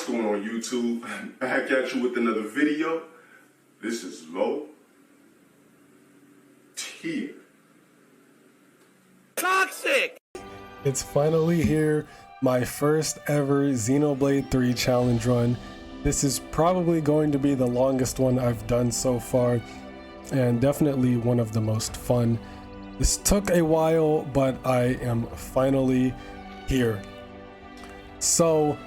What's going on, YouTube? Back at you with another video. This is low tier. Toxic! It's finally here, my first ever Xenoblade 3 challenge run. This is probably going to be the longest one I've done so far, and definitely one of the most fun. This took a while, but I am finally here. So,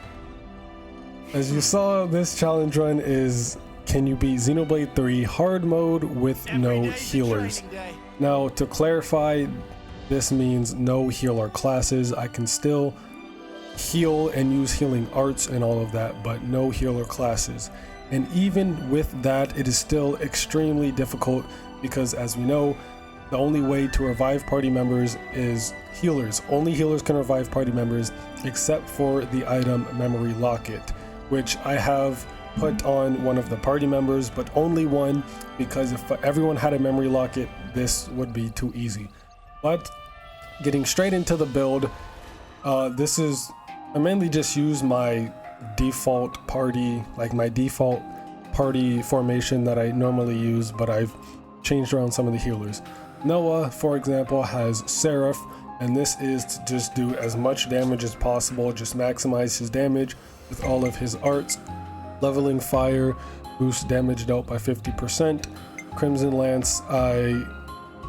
as you saw, this challenge run is can you beat Xenoblade 3 hard mode with no healers. Now, to clarify, this means no healer classes. I can still heal and use healing arts and all of that, but no healer classes. And even with that, it is still extremely difficult because, as we know, the only way to revive party members is healers. Only healers can revive party members except for the item Memory Locket, which I have put on one of the party members, but only one, because if everyone had a Memory Locket, this would be too easy. But getting straight into the build, I mainly just use my default party, like my default party formation that I normally use, but I've changed around some of the healers. Noah, for example, has Seraph, and this is to just do as much damage as possible, just maximize his damage with all of his arts. Leveling Fire boosts damage dealt by 50%. Crimson Lance, I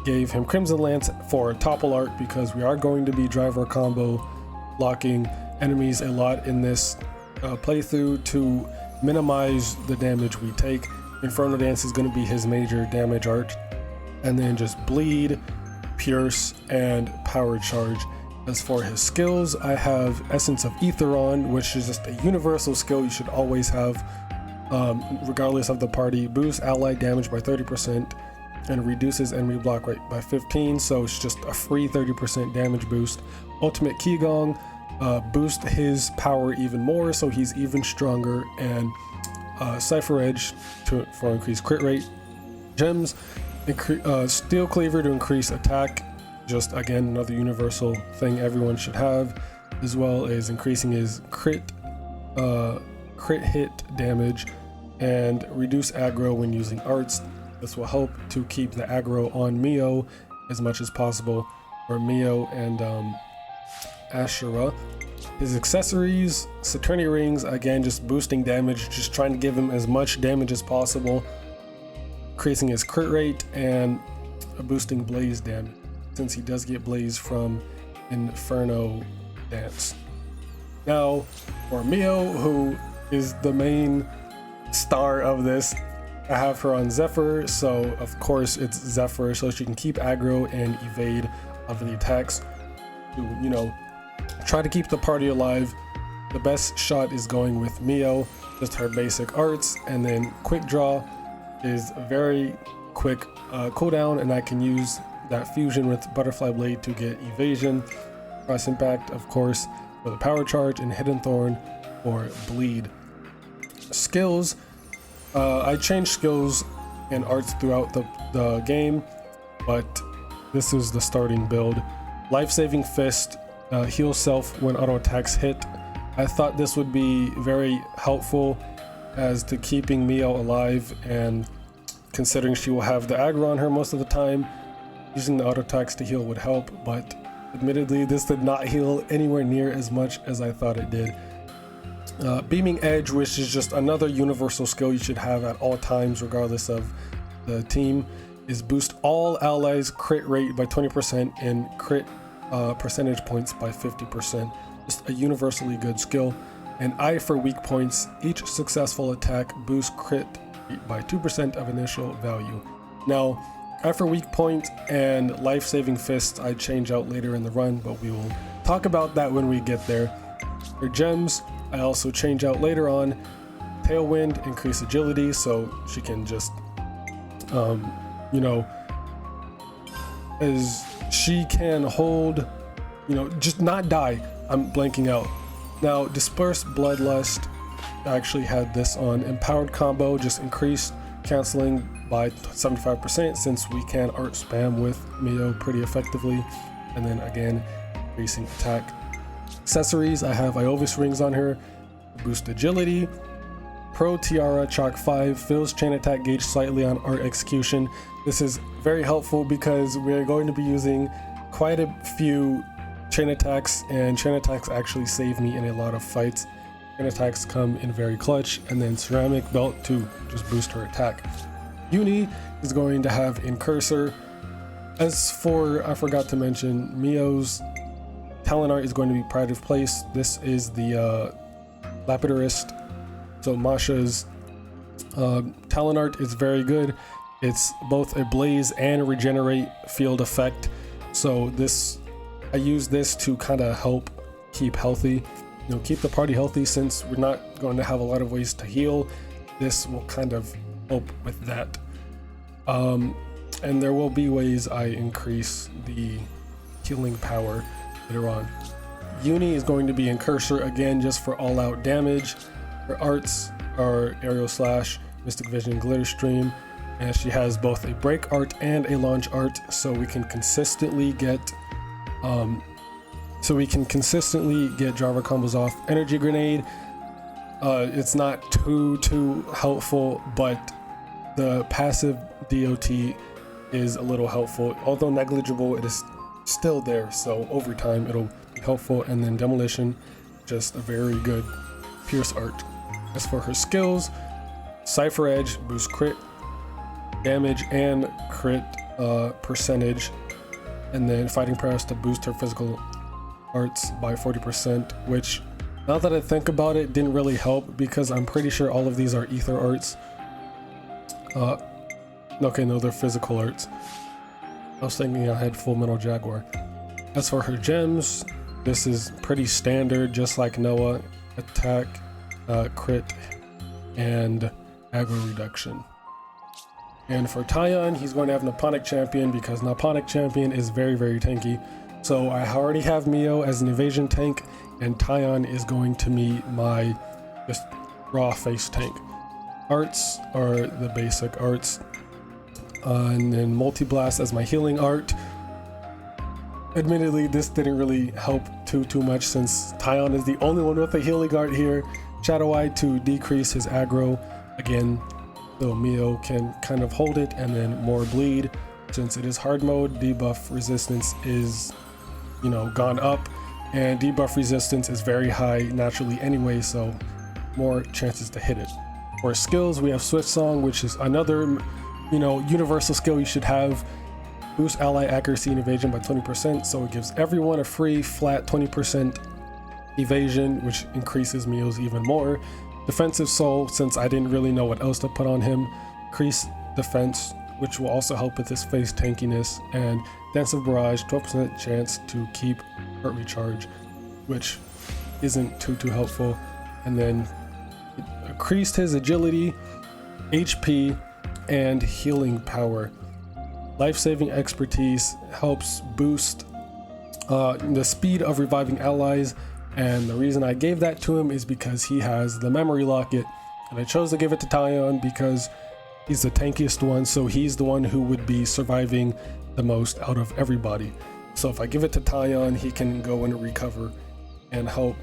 gave him Crimson Lance for topple art because we are going to be driver combo locking enemies a lot in this playthrough to minimize the damage we take. Inferno Dance is going to be his major damage art, and then just Bleed, Pierce, and Power Charge. As for his skills, I have Essence of Ether on, which is just a universal skill you should always have, regardless of the party. Boosts ally damage by 30% and reduces enemy block rate by 15, so it's just a free 30% damage boost. Ultimate Qigong boosts his power even more, so he's even stronger, and Cypher Edge for increased crit rate. Gems, Steel Cleaver to increase attack, just again another universal thing everyone should have, as well as increasing his crit hit damage and reduce aggro when using arts. This will help to keep the aggro on Mio as much as possible, or Mio and Ashura. His accessories, Saturni Rings, again just boosting damage, just trying to give him as much damage as possible, increasing his crit rate and boosting blaze damage, since he does get blaze from Inferno Dance. Now for Mio, who is the main star of this, I have her on Zephyr, so of course it's Zephyr, so she can keep aggro and evade of the attacks to, you know, try to keep the party alive. The best shot is going with Mio, just her basic arts, and then Quick Draw is a very quick cooldown, and I can use that fusion with Butterfly Blade to get evasion. Cross Impact, of course, for the Power Charge, and Hidden Thorn for Bleed. Skills, I changed skills and arts throughout the game, but this is the starting build. Life-Saving Fist, heal self when auto attacks hit. I thought this would be very helpful as to keeping Mio alive, and considering she will have the aggro on her most of the time, using the auto attacks to heal would help, but admittedly this did not heal anywhere near as much as I thought it did. Beaming Edge, which is just another universal skill you should have at all times regardless of the team, is boost all allies crit rate by 20% and crit percentage points by 50%. Just a universally good skill. And Eye for weak points, each successful attack boosts crit by 2% of initial value. Now, Eye for weak point and Life-Saving Fist I change out later in the run, but we will talk about that when we get there. For gems, I also change out later on. Tailwind, increase agility, so she can just, you know, as she can hold, you know, just not die. I'm blanking out. Now, Disperse Bloodlust, I actually had this on. Empowered Combo, just increase canceling by 75% since we can art spam with Mio pretty effectively. And then again, increasing attack. Accessories, I have Iovis rings on her, boost agility. Pro Tiara Chalk 5 fills chain attack gauge slightly on art execution. This is very helpful because we're going to be using quite a few chain attacks, and chain attacks actually save me in a lot of fights. Chain attacks come in very clutch, and then ceramic belt to just boost her attack. Uni is going to have Incursor. As for, I forgot to mention, Mio's talent art is going to be Pride of Place. This is the Lapidarist. So Masha's talent art is very good. It's both a blaze and regenerate field effect. So I use this to kind of help keep healthy, keep the party healthy. Since we're not going to have a lot of ways to heal, this will kind of help with that. And there will be ways I increase the healing power later on. Uni is going to be Incursor again, just for all-out damage. Her arts are Aerial Slash, Mystic Vision, Glitter Stream, and she has both a break art and a launch art, so we can consistently get Java combos off. Energy Grenade, it's not too helpful, but the passive DOT is a little helpful. Although negligible, it is still there, so over time it'll be helpful. And then Demolition, just a very good Pierce art. As for her skills, Cypher Edge boosts crit damage and crit percentage, and then Fighting Prowess to boost her physical arts by 40%, which, now that I think about it, didn't really help because I'm pretty sure all of these are ether arts. Okay, no, they're physical arts. I was thinking I had Full Metal Jaguar. As for her gems, this is pretty standard, just like Noah: attack, crit, and aggro reduction. And for Tion, he's going to have Nipponic Champion because Nipponic Champion is very, very tanky. So I already have Mio as an evasion tank, and Tion is going to be my just raw face tank. Arts are the basic arts. And then Multi-Blast as my healing art. Admittedly, this didn't really help too much since Tion is the only one with a healing art here. Shadow Eye to decrease his aggro. Again, so Mio can kind of hold it, and then more bleed. Since it is hard mode, debuff resistance is, gone up, and debuff resistance is very high naturally anyway, so more chances to hit it. For skills, we have Swift Song, which is another, universal skill you should have. Boost ally accuracy and evasion by 20%, so it gives everyone a free flat 20% evasion, which increases Mio's even more. Defensive Soul, since I didn't really know what else to put on him, increase defense, which will also help with his face tankiness. And Dance of Barrage, 12% chance to keep hurt recharge, which isn't too helpful. And then it increased his agility, HP, and healing power. Life-saving expertise helps boost the speed of reviving allies, and the reason I gave that to him is because he has the memory locket, and I chose to give it to Tion because he's the tankiest one, so he's the one who would be surviving the most out of everybody. So if I give it to Tion, he can go and recover and help,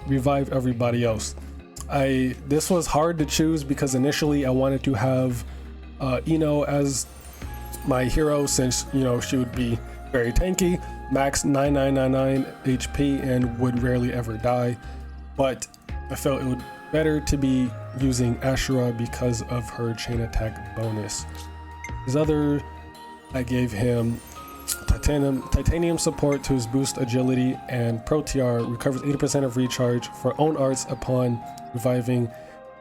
revive everybody else. This was hard to choose because initially I wanted to have Ino as my hero, since she would be very tanky, max 9999 HP, and would rarely ever die. But I felt it would better to be using Ashura because of her chain attack bonus. I gave him titanium support to his boost agility, and Pro TR recovers 80% of recharge for own arts upon reviving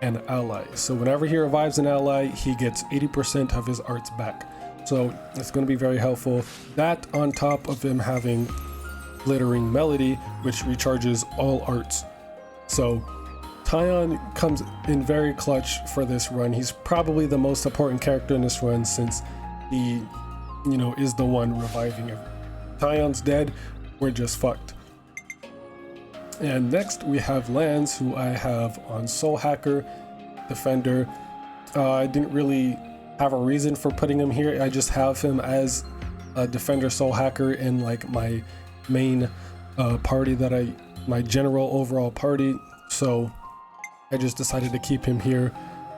an ally. So whenever he revives an ally, he gets 80% of his arts back. So it's going to be very helpful. That on top of him having Glittering Melody, which recharges all arts. So Tion comes in very clutch for this run. He's probably the most important character in this run since he, is the one reviving him. Tion's dead, we're just fucked. And next we have Lanz, who I have on Soul Hacker, Defender. I didn't really have a reason for putting him here. I just have him as a Defender Soul Hacker in like my main party my general overall party. So I just decided to keep him here.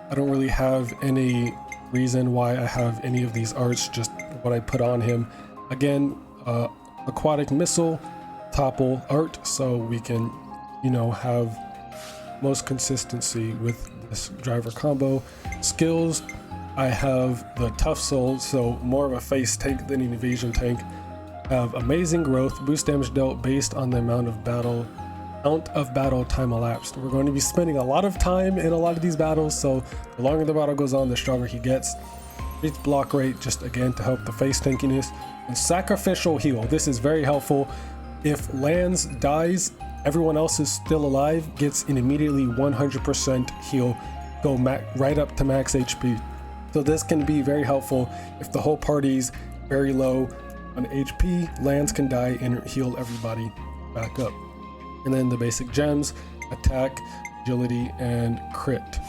I don't really have any reason why I have any of these arts, just what I put on him. Again, aquatic missile, topple art, so we can, you know, have most consistency with this driver combo. Skills, I have the tough soul, so more of a face tank than an evasion tank. Have amazing growth, boost damage dealt based on the amount of battle time elapsed. We're going to be spending a lot of time in a lot of these battles, so the longer the battle goes on, the stronger he gets. Increased block rate, just again to help the face tankiness. And sacrificial heal, this is very helpful. If Lanz dies, everyone else is still alive, gets an immediately 100% heal, go right up to max HP. So this can be very helpful if the whole party's very low on HP. Lanz can die and heal everybody back up. And then the basic gems, attack, agility, and crit.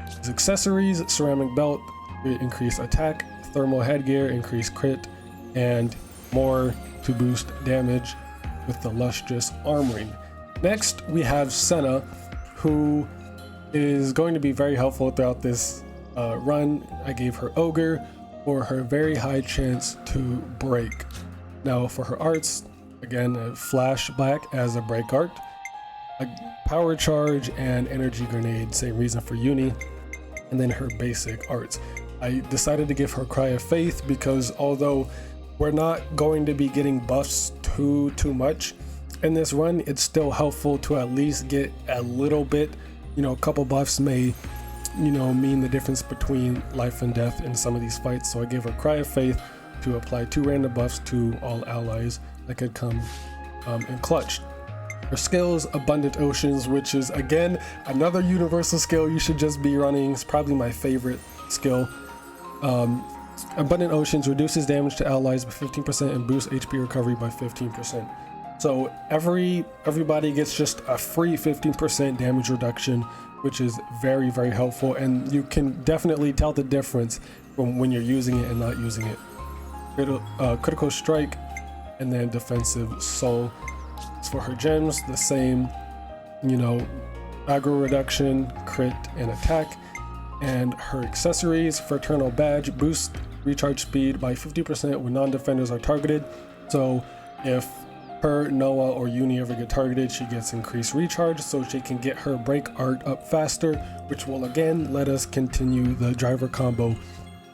His accessories, ceramic belt, increase attack, thermal headgear, increase crit, and more to boost damage with the lustrous armoring. Next, we have Sena, who is going to be very helpful throughout this run. I gave her Ogre for her very high chance to break. Now for her arts, again, a flashback as a break art, a power charge, and energy grenade, same reason for uni, and then her basic arts. I decided to give her Cry of Faith because although we're not going to be getting buffs too much in this run, it's still helpful to at least get a little bit, you know, a couple buffs may, you know, mean the difference between life and death in some of these fights. So I gave her Cry of Faith to apply 2 random buffs to all allies that could come in clutch. Her skills, Abundant Oceans, which is again another universal skill you should just be running. It's probably my favorite skill. Abundant Oceans reduces damage to allies by 15% and boosts HP recovery by 15%. So everybody gets just a free 15% damage reduction, which is very, very helpful, and you can definitely tell the difference from when you're using it and not using it. Critical strike, and then defensive soul. As for her gems, the same, you know, aggro reduction, crit, and attack. And her accessories, Fraternal Badge, boost recharge speed by 50% when non-defenders are targeted. So if her, Noah, or Uni ever get targeted, she gets increased recharge so she can get her break art up faster, which will again let us continue the driver combo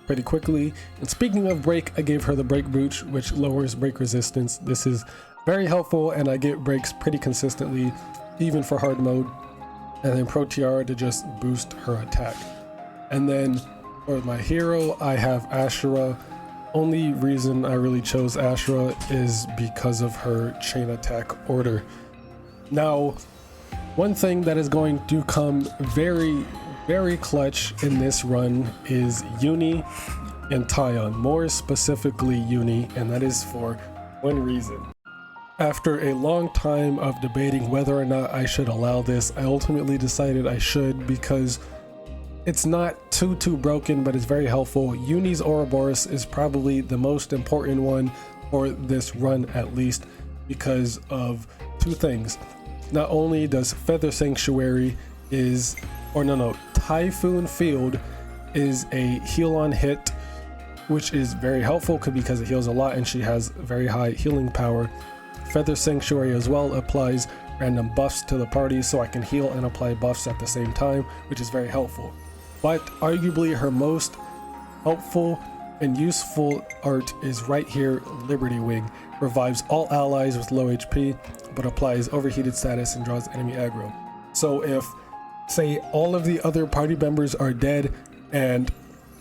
pretty quickly. And speaking of break, I gave her the break brooch, which lowers break resistance. This is very helpful, and I get breaks pretty consistently, even for hard mode. And then Pro Tiara to just boost her attack. And then for my hero, I have Ashura. Only reason I really chose Ashura is because of her chain attack order. Now, one thing that is going to come very, very clutch in this run is Uni and Tion, more specifically Uni, and that is for one reason. After a long time of debating whether or not I should allow this, I ultimately decided I should because it's not too broken, but it's very helpful. Uni's Ouroboros is probably the most important one for this run, at least because of 2 things. Not only does Feather Sanctuary Typhoon Field is a heal on hit, which is very helpful because it heals a lot and she has very high healing power. Feather Sanctuary as well applies random buffs to the party, so I can heal and apply buffs at the same time, which is very helpful. But arguably her most helpful and useful art is right here, Liberty Wing. Revives all allies with low HP, but applies overheated status and draws enemy aggro. So if, say, all of the other party members are dead and,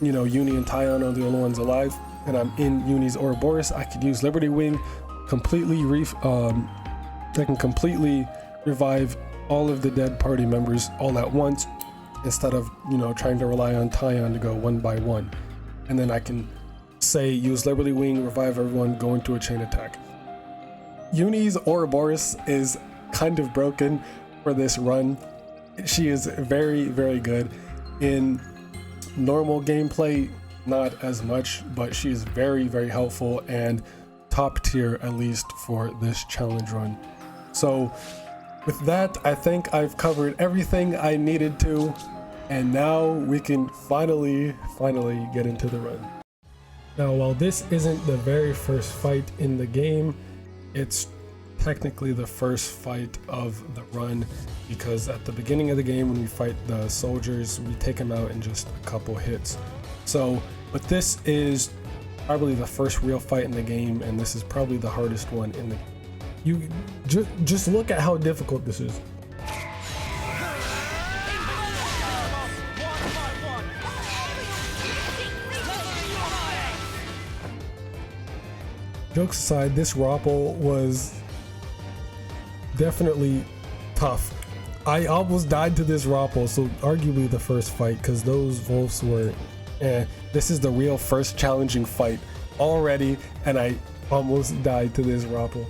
you know, Uni and Tion are the only ones alive, and I'm in Uni's Ouroboros, I could use Liberty Wing, completely revive all of the dead party members all at once, instead of, you know, trying to rely on Tion to go one by one. And then I can, say, use Liberty Wing, revive everyone, go into a chain attack. Uni's Ouroboros is kind of broken for this run. She is very, very good. In normal gameplay, not as much, but she is very, very helpful and top tier, at least for this challenge run. So With that, I think I've covered everything I needed to, and now we can finally get into the run. Now, while this isn't the very first fight in the game, it's technically the first fight of the run, because at the beginning of the game when we fight the soldiers, we take them out in just a couple hits. So, but this is probably the first real fight in the game, and this is probably the hardest one in the game. You just look at how difficult this is. Jokes aside, this Roppel was definitely tough. I almost died to this Roppel, so arguably the first fight, because those wolves were this is the real first challenging fight already, and I almost died to this Roppel.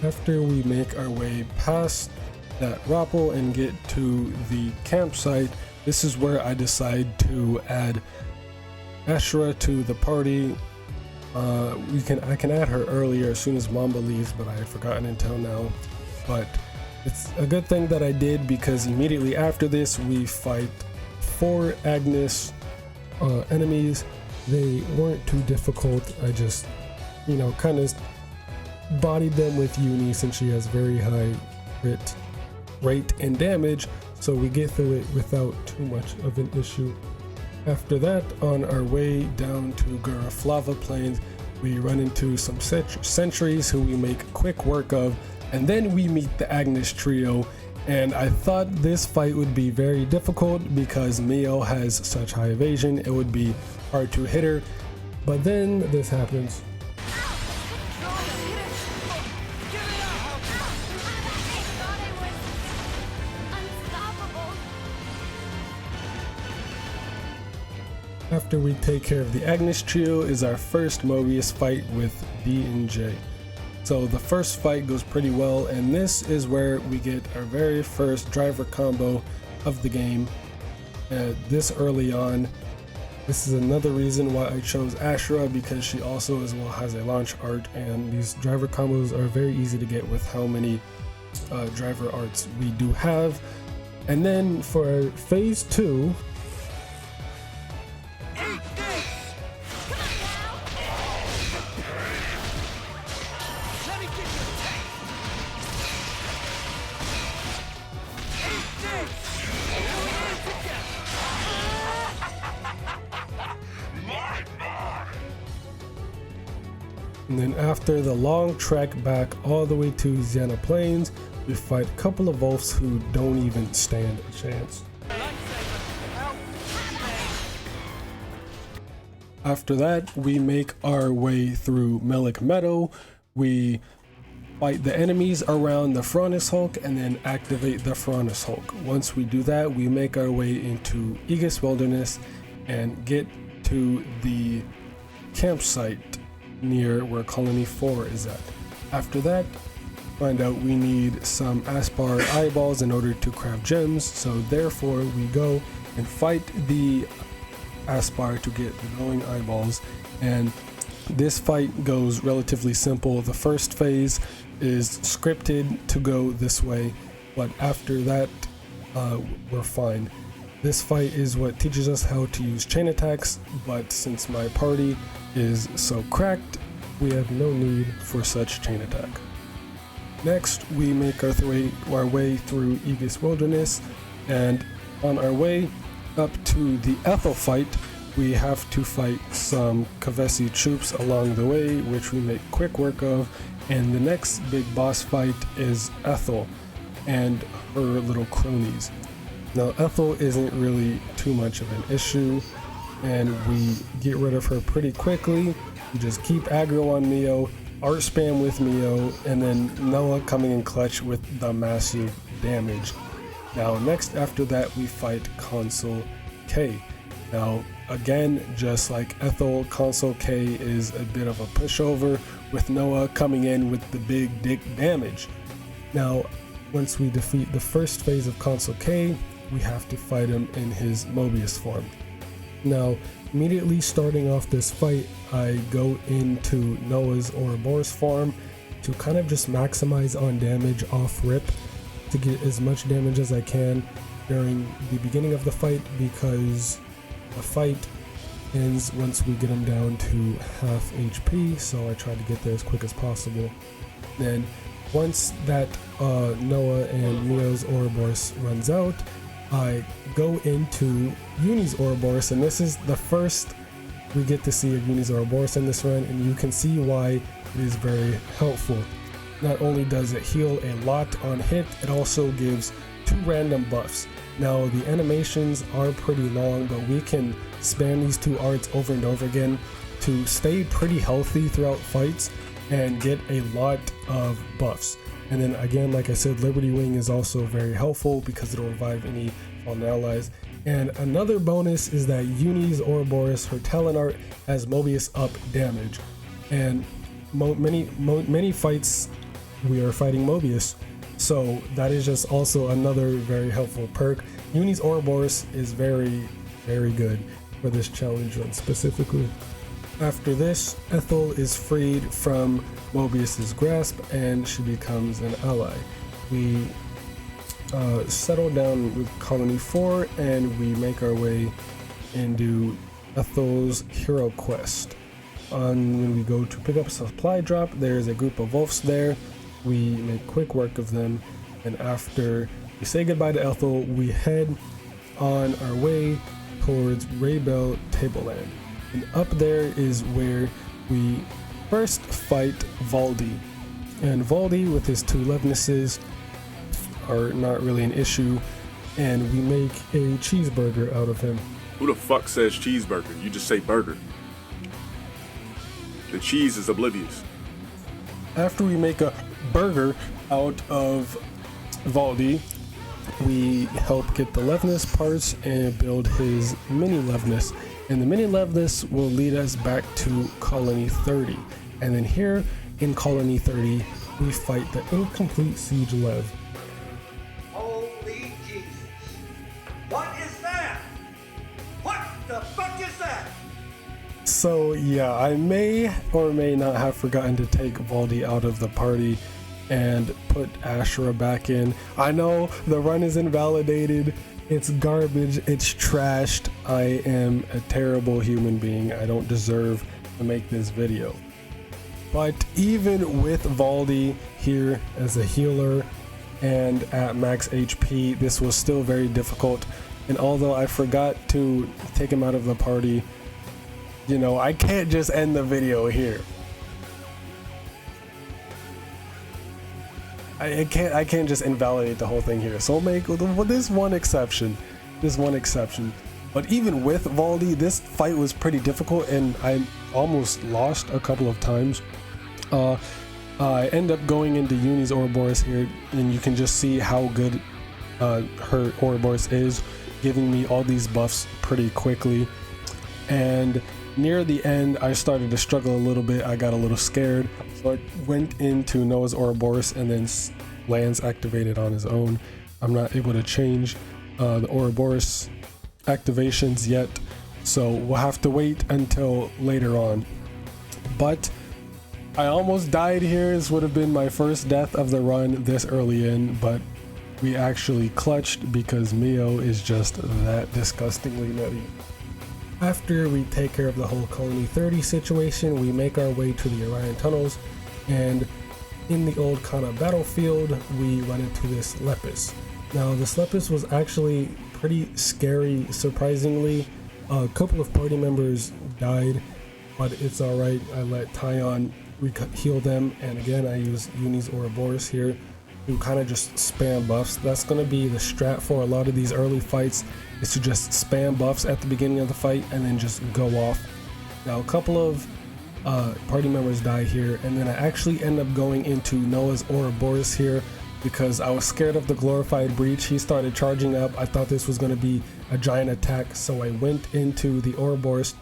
After we make our way past that Roppel and get to the campsite, this is where I decide to add Ashura to the party. I can add her earlier as soon as Mamba leaves, but I had forgotten until now. But it's a good thing that I did, because immediately after this we fight 4 Agnus enemies. They weren't too difficult. I just, kind of bodied them with Uni, since she has very high crit rate and damage, so we get through it without too much of an issue. After that, on our way down to Garaflava Plains, we run into some sentries who we make quick work of, and then we meet the Agnus trio. And I thought this fight would be very difficult because Mio has such high evasion, it would be hard to hit her, but then this happens. After we take care of the Agnus trio is our first Mobius fight with D and J. So the first fight goes pretty well, and this is where we get our very first driver combo of the game this early on. This is another reason why I chose Ashura, because she also as well has a launch art, and these driver combos are very easy to get with how many driver arts we do have. And then for phase 2, and then after the long trek back all the way to Xenoblade Plains, we fight a couple of wolves who don't even stand a chance. After that, we make our way through Melik Meadow. We fight the enemies around the Frontis Hulk and then activate the Frontis Hulk. Once we do that, we make our way into Aegis Wilderness and get to the campsite near where Colony 4 is at. After that, find out we need some Aspar eyeballs in order to craft gems, so therefore we go and fight the Aspar to get the glowing eyeballs, and this fight goes relatively simple. The first phase is scripted to go this way, but after that we're fine. This fight is what teaches us how to use chain attacks, but since my party is so cracked, we have no need for such chain attack. Next, we make our way through Aegis Wilderness, and on our way up to the Ethel fight, we have to fight some Keves troops along the way, which we make quick work of, and the next big boss fight is Ethel and her little cronies. Now, Ethel isn't really too much of an issue, and we get rid of her pretty quickly. We just keep aggro on Mio, art spam with Mio, and then Noah coming in clutch with the massive damage. Now, next after that, we fight Consule K. Now, again, just like Ethel, Consule K is a bit of a pushover, with Noah coming in with the big dick damage. Now, once we defeat the first phase of Consule K, we have to fight him in his Mobius form. Now, immediately starting off this fight, I go into Noah's Ouroboros farm to kind of just maximize on damage off rip to get as much damage as I can during the beginning of the fight, because the fight ends once we get him down to half HP, so I try to get there as quick as possible. Then once that Noah and Mio's Ouroboros runs out, I go into Uni's Ouroboros, and this is the first we get to see of Uni's Ouroboros in this run, and you can see why it is very helpful. Not only does it heal a lot on hit, it also gives 2 random buffs. Now the animations are pretty long, but we can spam these 2 arts over and over again to stay pretty healthy throughout fights and get a lot of buffs. And then again, like I said, Liberty Wing is also very helpful because it'll revive any fallen allies. And another bonus is that Uni's Ouroboros, her talent art, has Mobius up damage. And many fights we are fighting Mobius, so that is just also another very helpful perk. Uni's Ouroboros is very, very good for this challenge run specifically. After this, Ethel is freed from Mobius's grasp and she becomes an ally. We settle down with Colony 4 and we make our way into Ethel's hero quest. When we go to pick up a supply drop, there's a group of wolves there. We make quick work of them, and after we say goodbye to Ethel, we head on our way towards Raybell Tableland. And up there is where we first fight Valdi. And Valdi, with his 2 levenesses, are not really an issue, and we make a cheeseburger out of him. Who the fuck says cheeseburger? You just say burger. The cheese is oblivious. After we make a burger out of Valdi, we help get the levelness parts and build his mini levelness. And the mini levelness will lead us back to Colony 30. And then here in Colony 30, we fight the incomplete siege lev. Holy Jesus. What is that? What the fuck is that? So yeah, I may or may not have forgotten to take Valdi out of the party and put Ashura back in. I know the run is invalidated, it's garbage, it's trashed. I am a terrible human being. I don't deserve to make this video. But even with Valdi here as a healer and at max HP, this was still very difficult. And although I forgot to take him out of the party, you know, I can't just end the video here. I can't just invalidate the whole thing here. So I'll make this one exception. But even with Valdi, this fight was pretty difficult and I almost lost a couple of times. I end up going into Uni's Ouroboros here, and you can just see how good her Ouroboros is, giving me all these buffs pretty quickly. And near the end, I started to struggle a little bit. I got a little scared, so I went into Noah's Ouroboros, and then Lanz activated on his own. I'm not able to change the Ouroboros activations yet, so we'll have to wait until later on. But I almost died here. This would have been my first death of the run this early in, but we actually clutched because Mio is just that disgustingly nutty. After we take care of the whole Colony 30 situation, we make our way to the Orion tunnels, and in the old Kana battlefield, we run into this Lepus. Now, this Lepus was actually pretty scary, surprisingly. A couple of party members died, but it's alright. I let Tion heal them, and again, I use Uni's Ouroboros here to kind of just spam buffs. That's going to be the strat for a lot of these early fights, is to just spam buffs at the beginning of the fight and then just go off. Now, a couple of party members die here, and then I actually end up going into Noah's Ouroboros here because I was scared of the glorified breach. He started charging up. I thought this was going to be a giant attack, so I went into the Ouroboros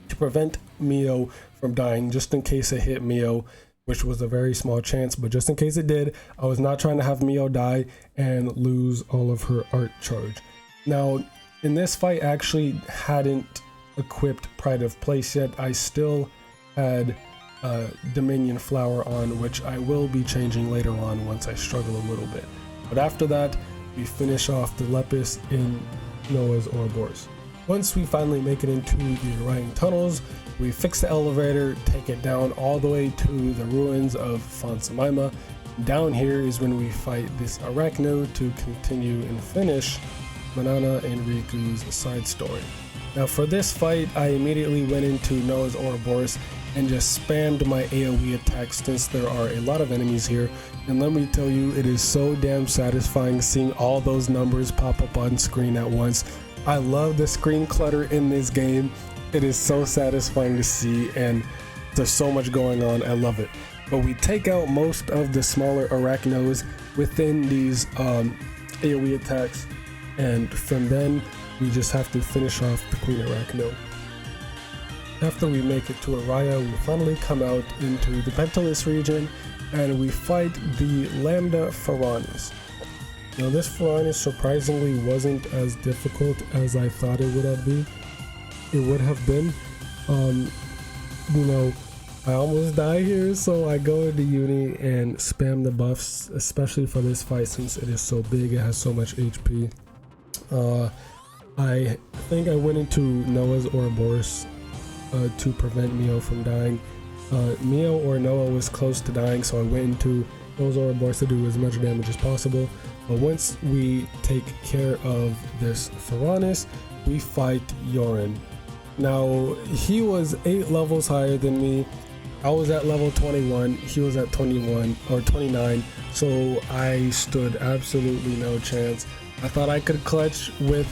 to prevent Mio from dying, just in case it hit Mio, which was a very small chance, but just in case it did, I was not trying to have Mio die and lose all of her art charge. Now, in this fight, I actually hadn't equipped Pride of Place yet. I still had Dominion flower on, which I will be changing later on once I struggle a little bit. But after that, we finish off the Lepus in Noah's Ouroboros. Once we finally make it into the Arayan tunnels, we fix the elevator, take it down all the way to the ruins of Fonsamima. Down here is when we fight this arachno to continue and finish Manana and Riku's side story. Now for this fight, I immediately went into Noah's Ouroboros and just spammed my AoE attacks since there are a lot of enemies here. And let me tell you, it is so damn satisfying seeing all those numbers pop up on screen at once. I love the screen clutter in this game. It is so satisfying to see, and there's so much going on. I love it. But we take out most of the smaller arachnos within these AoE attacks, and from then we just have to finish off the Queen Arachno. After we make it to Araya, we finally come out into the Pentalus region and we fight the Lambda Pharaonis. Now this Pharaonis surprisingly wasn't as difficult as I thought it would have been. You know, I almost die here, so I go into uni and spam the buffs, especially for this fight since it is so big, it has so much HP. I think I went into Noah's Ouroboros to prevent Mio from dying. Mio or Noah was close to dying, so I went into Noah's Ouroboros to do as much damage as possible. But once we take care of this Pharaonis, we fight Yoren. Now, he was 8 levels higher than me. I was at level 21, he was at 21 or 29, so I stood absolutely no chance. I thought I could clutch with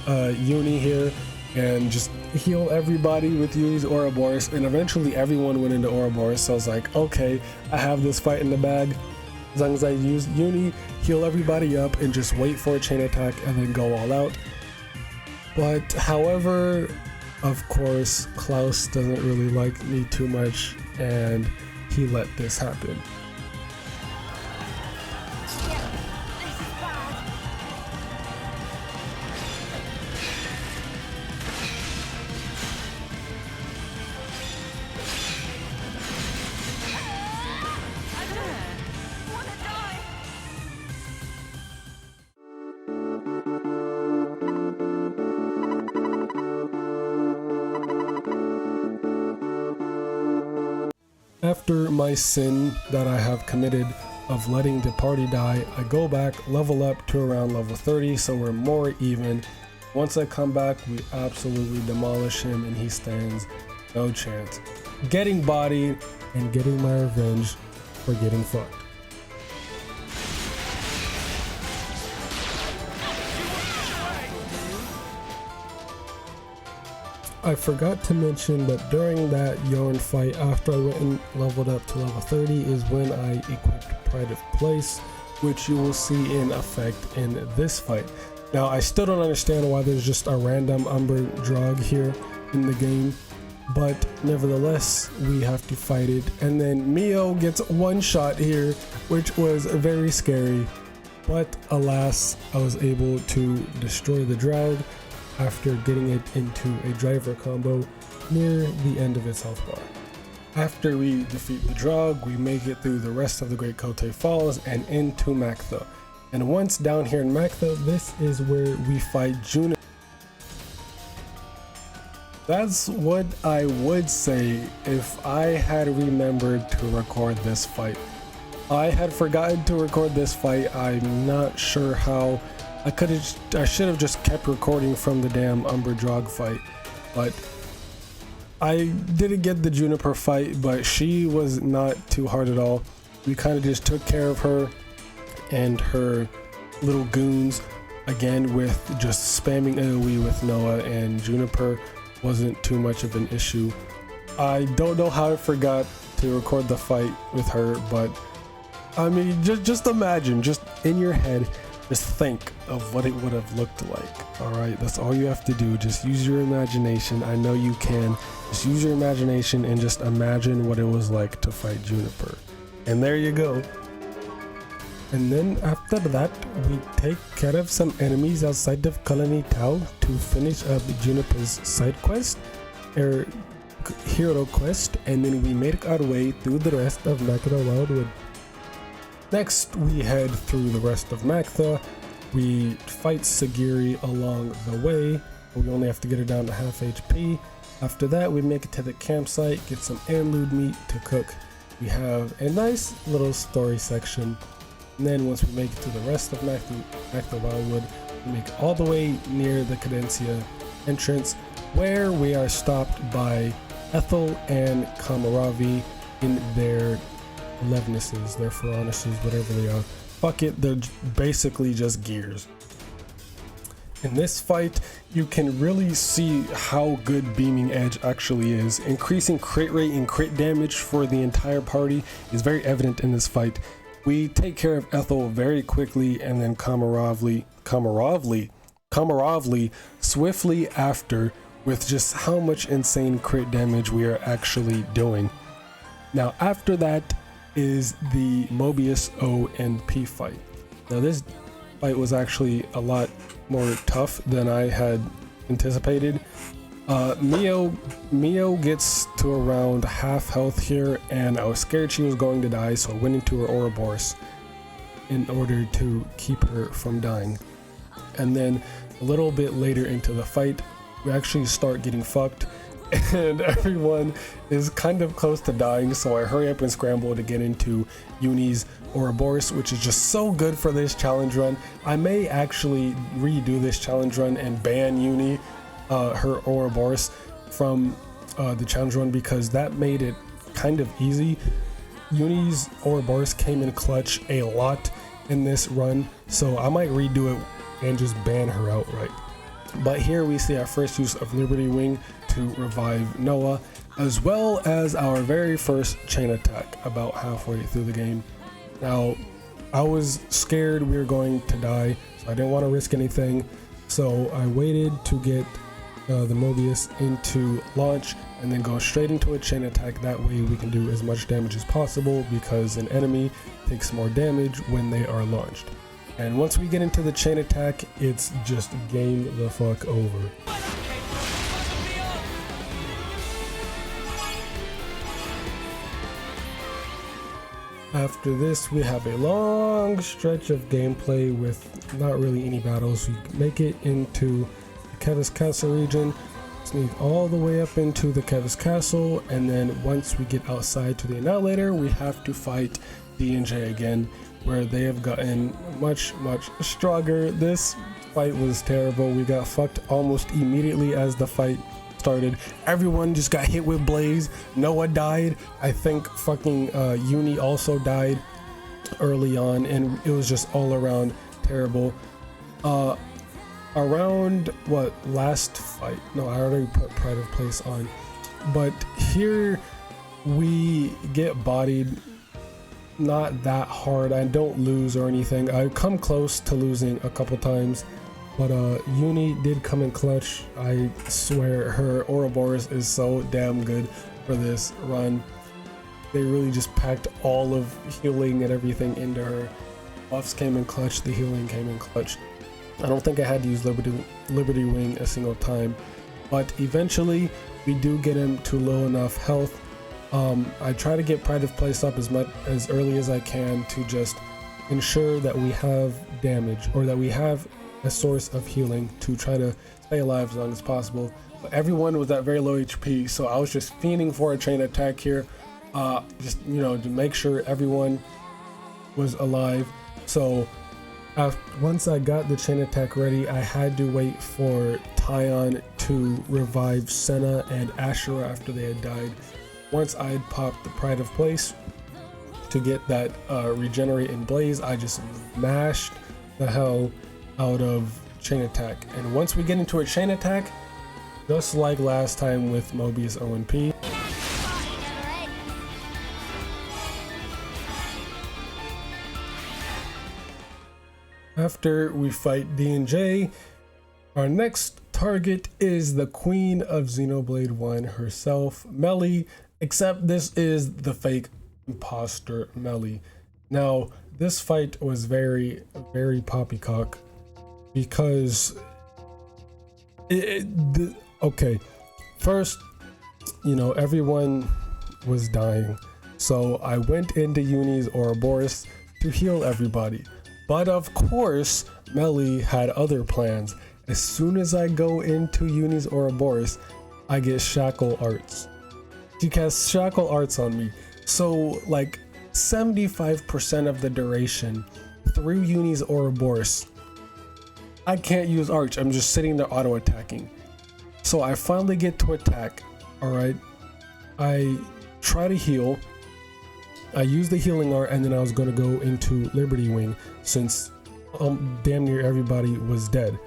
Uni here and just heal everybody with Uni's Ouroboros, and eventually everyone went into Ouroboros, so I was like, okay, I have this fight in the bag. As long as I use Uni, heal everybody up, and just wait for a chain attack and then go all out. But however, of course, Klaus doesn't really like me too much, and he let this happen. After my sin that I have committed of letting the party die, I go back, level up to around level 30, so we're more even. Once I come back, we absolutely demolish him and he stands no chance. Getting bodied and getting my revenge for getting fucked. I forgot to mention that during that Yoren fight, after I went and leveled up to level 30, is when I equipped Pride of Place, which you will see in effect in this fight. Now, I still don't understand why there's just a random Umbra Drough here in the game, but nevertheless, we have to fight it. And then Mio gets one shot here, which was very scary, but alas, I was able to destroy the Drough after getting it into a driver combo near the end of its health bar. After we defeat the Drough, we make it through the rest of the Great Kote Falls and into Maktha. And once down here in Maktha, this is where we fight Juniper. That's what I would say if I had remembered to record this fight. I had forgotten to record this fight. I'm not sure how. I should have just kept recording from the damn Umbra Drough fight, but I didn't get the Juniper fight, but she was not too hard at all. We kind of just took care of her and her little goons again with just spamming AoE with Noah, and Juniper wasn't too much of an issue. I don't know how I forgot to record the fight with her, but I mean, just imagine, just in your head, just think of what it would have looked like. Alright, that's all you have to do. Just use your imagination. I know you can. Just use your imagination and just imagine what it was like to fight Juniper. And there you go. And then after that, we take care of some enemies outside of Colony Tau to finish up Juniper's side quest. hero quest, and then we make our way through the rest of Maktha Wildwood. Next, we head through the rest of Maktha. We fight Sagiri along the way, but we only have to get her down to half HP. After that, we make it to the campsite, get some interlude meat to cook. We have a nice little story section. And then once we make it to the rest of Maktha Wildwood, we make it all the way near the Cadencia entrance, where we are stopped by Ethel and Kamaravi in their Levnesses, their Ferronuses, whatever they are. Fuck it, they're basically just gears. In this fight, you can really see how good Beaming Edge actually is. Increasing crit rate and crit damage for the entire party is very evident in this fight. We take care of Ethel very quickly, and then Kamaravli swiftly after, with just how much insane crit damage we are actually doing. Now after that is the Mobius O and P fight. Now this fight was actually a lot more tough than I had anticipated. Mio gets to around half health here, and I was scared she was going to die, so I went into her Ouroboros in order to keep her from dying. And then a little bit later into the fight, we actually start getting fucked, and everyone is kind of close to dying, so I hurry up and scramble to get into Uni's Ouroboros, which is just so good for this challenge run. I may actually redo this challenge run and ban Uni, her Ouroboros, from the challenge run, because that made it kind of easy. Uni's Ouroboros came in clutch a lot in this run, so I might redo it and just ban her outright. But here we see our first use of Liberty Wing to revive Noah, as well as our very first chain attack about halfway through the game. Now, I was scared we were going to die, so I didn't want to risk anything, so I waited to get the Mobius into launch and then go straight into a chain attack. That way we can do as much damage as possible, because an enemy takes more damage when they are launched. And once we get into the chain attack, it's just game the fuck over. After this, we have a long stretch of gameplay with not really any battles. We make it into the Keves Castle region, sneak all the way up into the Keves Castle, and then once we get outside to the Annihilator, we have to fight D&J again, where they have gotten much stronger. This fight was terrible. We got fucked almost immediately as the fight started. Everyone just got hit with blaze. Noah died. I think fucking Uni also died early on, and it was just all around terrible. Around what last fight? No, I already put Pride of Place on, but here we get bodied. Not that hard. I don't lose or anything. I come close to losing a couple times, but Uni did come in clutch. I swear her Ouroboros is so damn good for this run. They really just packed all of healing and everything into her. Buffs came in clutch, the healing came in clutch. I don't think I had to use Liberty Wing a single time, but eventually we do get him to low enough health. I try to get Pride of Place up as early as I can to just ensure that we have damage, or that we have a source of healing to try to stay alive as long as possible. But everyone was at very low HP, so I was just fiending for a chain attack here, just to make sure everyone was alive. So once I got the chain attack ready, I had to wait for Tion to revive Sena and Ashura after they had died. Once I had popped the Pride of Place to get that regenerate and blaze, I just mashed the hell out of chain attack. And once we get into a chain attack, just like last time with Mobius O and P, after we fight D&J, our next target is the Queen of Xenoblade 1 herself, Melia, except this is the fake imposter Melia. Now, this fight was very poppycock, because okay, first everyone was dying. So I went into Uni's Ouroboros to heal everybody. But of course, Melia had other plans. As soon as I go into Uni's Ouroboros, I get shackle arts. She casts shackle arts on me. So like 75% of the duration through Uni's Ouroboros, I can't use arch. I'm just sitting there auto attacking. So I finally get to attack. All right. I try to heal. I use the healing art, and then I was going to go into Liberty Wing since damn near everybody was dead.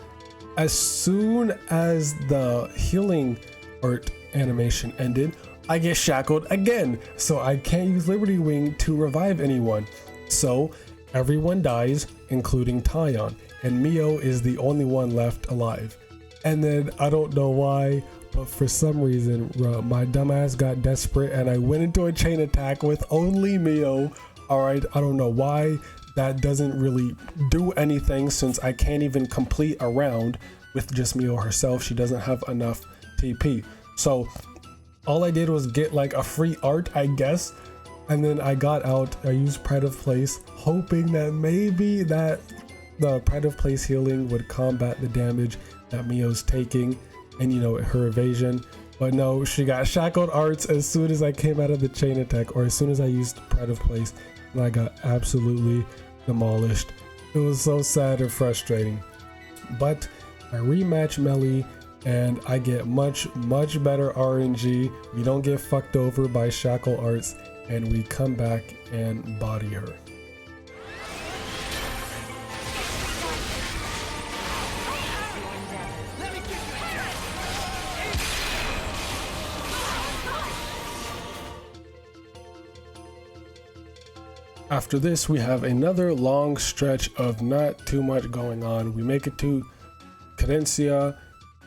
As soon as the healing art animation ended, I get shackled again. So I can't use Liberty Wing to revive anyone. So everyone dies, including Tion, and Mio is the only one left alive. And then I don't know why, but for some reason my dumbass got desperate and I went into a chain attack with only Mio. All right, I don't know why. That doesn't really do anything since I can't even complete a round with just Mio herself. She doesn't have enough TP. So all I did was get like a free art, I guess. And then I got out, I used Pride of Place, hoping that maybe that the Pride of Place healing would combat the damage that Mio's taking and her evasion. But no, she got shackled arts as soon as I came out of the chain attack, or as soon as I used Pride of Place, and I got absolutely demolished. It was so sad and frustrating. But I rematch Melia and I get much better RNG. We don't get fucked over by shackle arts, and we come back and body her. After this, we have another long stretch of not too much going on. We make it to Cadencia.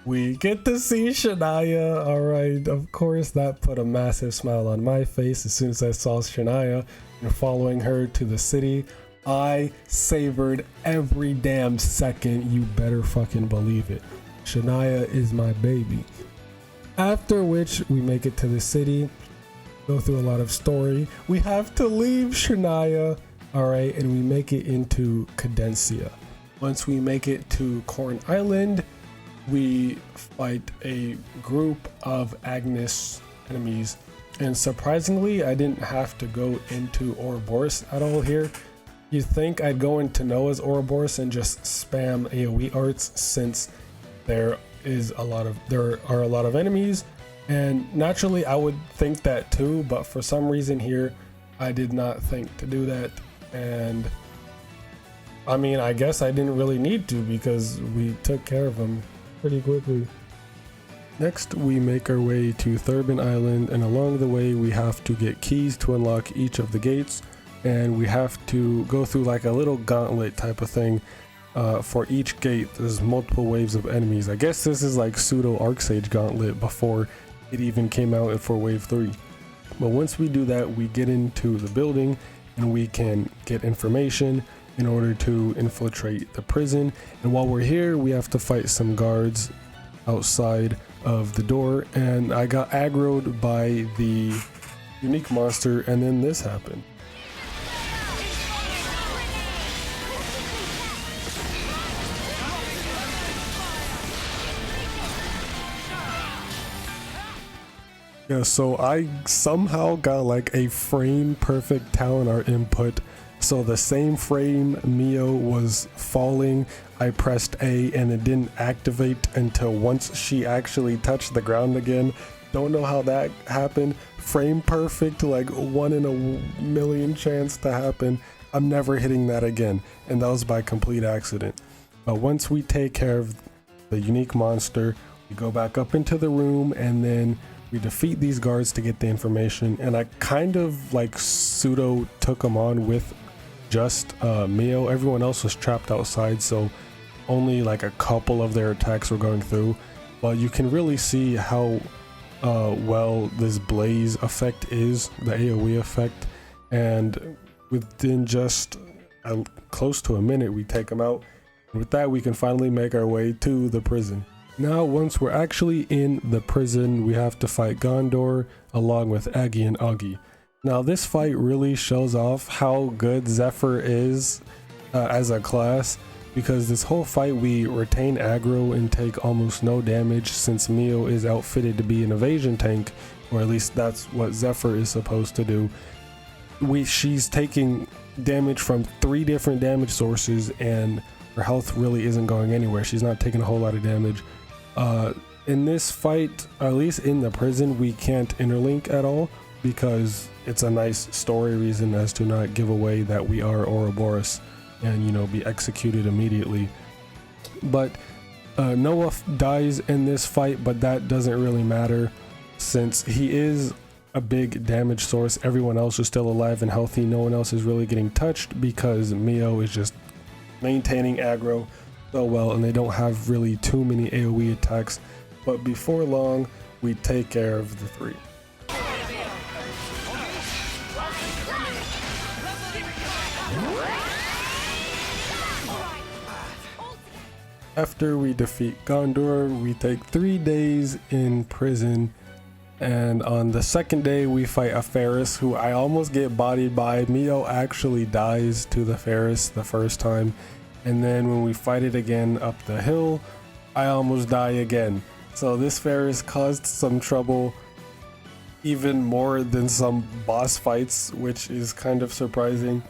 We get to see Shania. All right, of course, that put a massive smile on my face as soon as I saw Shania and following her to the city. I savored every damn second. You better fucking believe it. Shania is my baby. After which, we make it to the city. Go through a lot of story. We have to leave Shania, all right, and we make it into Cadencia. Once we make it to Corn Island, we fight a group of Agnus enemies, and surprisingly, I didn't have to go into Ouroboros at all here. You'd think I'd go into Noah's Ouroboros and just spam AoE arts since there are a lot of enemies. And naturally, I would think that too, but for some reason here, I did not think to do that. And I mean, I guess I didn't really need to because we took care of them pretty quickly. Next, we make our way to Thurbin Island, and along the way, we have to get keys to unlock each of the gates, and we have to go through like a little gauntlet type of thing. For each gate, there's multiple waves of enemies. I guess this is like pseudo Arcsage gauntlet before it even came out for wave 3. But once we do that, we get into the building and we can get information in order to infiltrate the prison. And while we're here, we have to fight some guards outside of the door, and I got aggroed by the unique monster, and then this happened. Yeah, so I somehow got like a frame perfect talent art input. So the same frame Mio was falling, I pressed A and it didn't activate until once she actually touched the ground again. Don't know how that happened. Frame perfect, like 1 in a million chance to happen. I'm never hitting that again. And that was by complete accident. But once we take care of the unique monster, we go back up into the room and then we defeat these guards to get the information. And I kind of like pseudo took them on with just Mio. Everyone else was trapped outside, so only like a couple of their attacks were going through. But you can really see how well this blaze effect is, the AoE effect. And within just close to a minute, we take them out. And with that, we can finally make our way to the prison. Now, once we're actually in the prison, we have to fight Gondor along with Aggie and Augie. Now, this fight really shows off how good Zephyr is as a class, because this whole fight we retain aggro and take almost no damage since Mio is outfitted to be an evasion tank, or at least that's what Zephyr is supposed to do. She's taking damage from 3 different damage sources and her health really isn't going anywhere. She's not taking a whole lot of damage. In this fight, at least in the prison, we can't interlink at all because it's a nice story reason as to not give away that we are Ouroboros and, you know, be executed immediately. But Noah dies in this fight, but that doesn't really matter since he is a big damage source. Everyone else is still alive and healthy. No one else is really getting touched because Mio is just maintaining aggro so well, and they don't have really too many AoE attacks. But before long, we take care of the 3. After we defeat Gondor, we take 3 days in prison, and on the second day we fight a Ferris who I almost get bodied by. Mio actually dies to the Ferris the first time, and then when we fight it again up the hill, I almost die again. So this Ferris caused some trouble, even more than some boss fights, which is kind of surprising.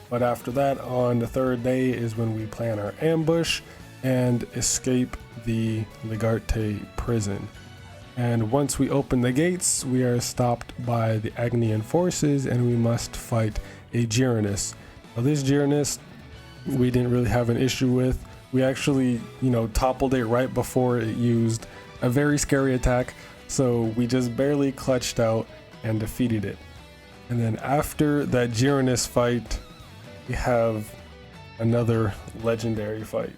But after that, on the 3rd day is when we plan our ambush and escape the Ligarte prison. And once we open the gates, we are stopped by the Agnian forces and we must fight a Gironus. Now this Gironus we didn't really have an issue with. We actually, you know, toppled it right before it used a very scary attack, so we just barely clutched out and defeated it. And then after that Gironus fight, we have another legendary fight.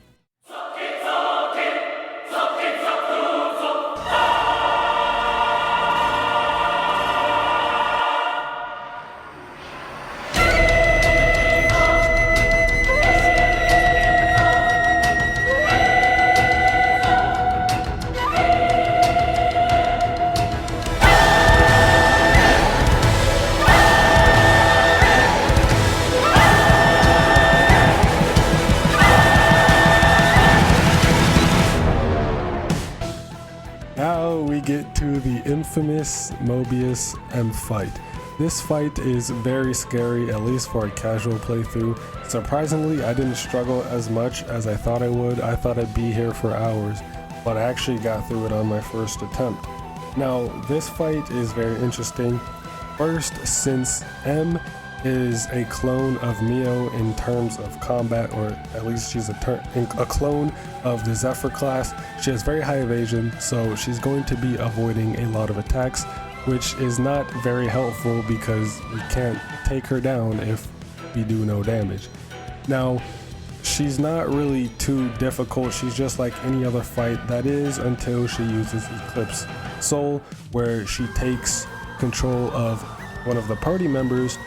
Now we get to the infamous Mobius M fight. This fight is very scary, at least for a casual playthrough. Surprisingly, I didn't struggle as much as I thought I would. I thought I'd be here for hours, but I actually got through it on my first attempt. Now, this fight is very interesting. First, since M is a clone of Mio in terms of combat, or at least she's a clone of the Zephyr class. She has very high evasion, so she's going to be avoiding a lot of attacks, which is not very helpful because we can't take her down if we do no damage. Now, she's not really too difficult. She's just like any other fight, that is until she uses Eclipse Soul, where she takes control of one of the party members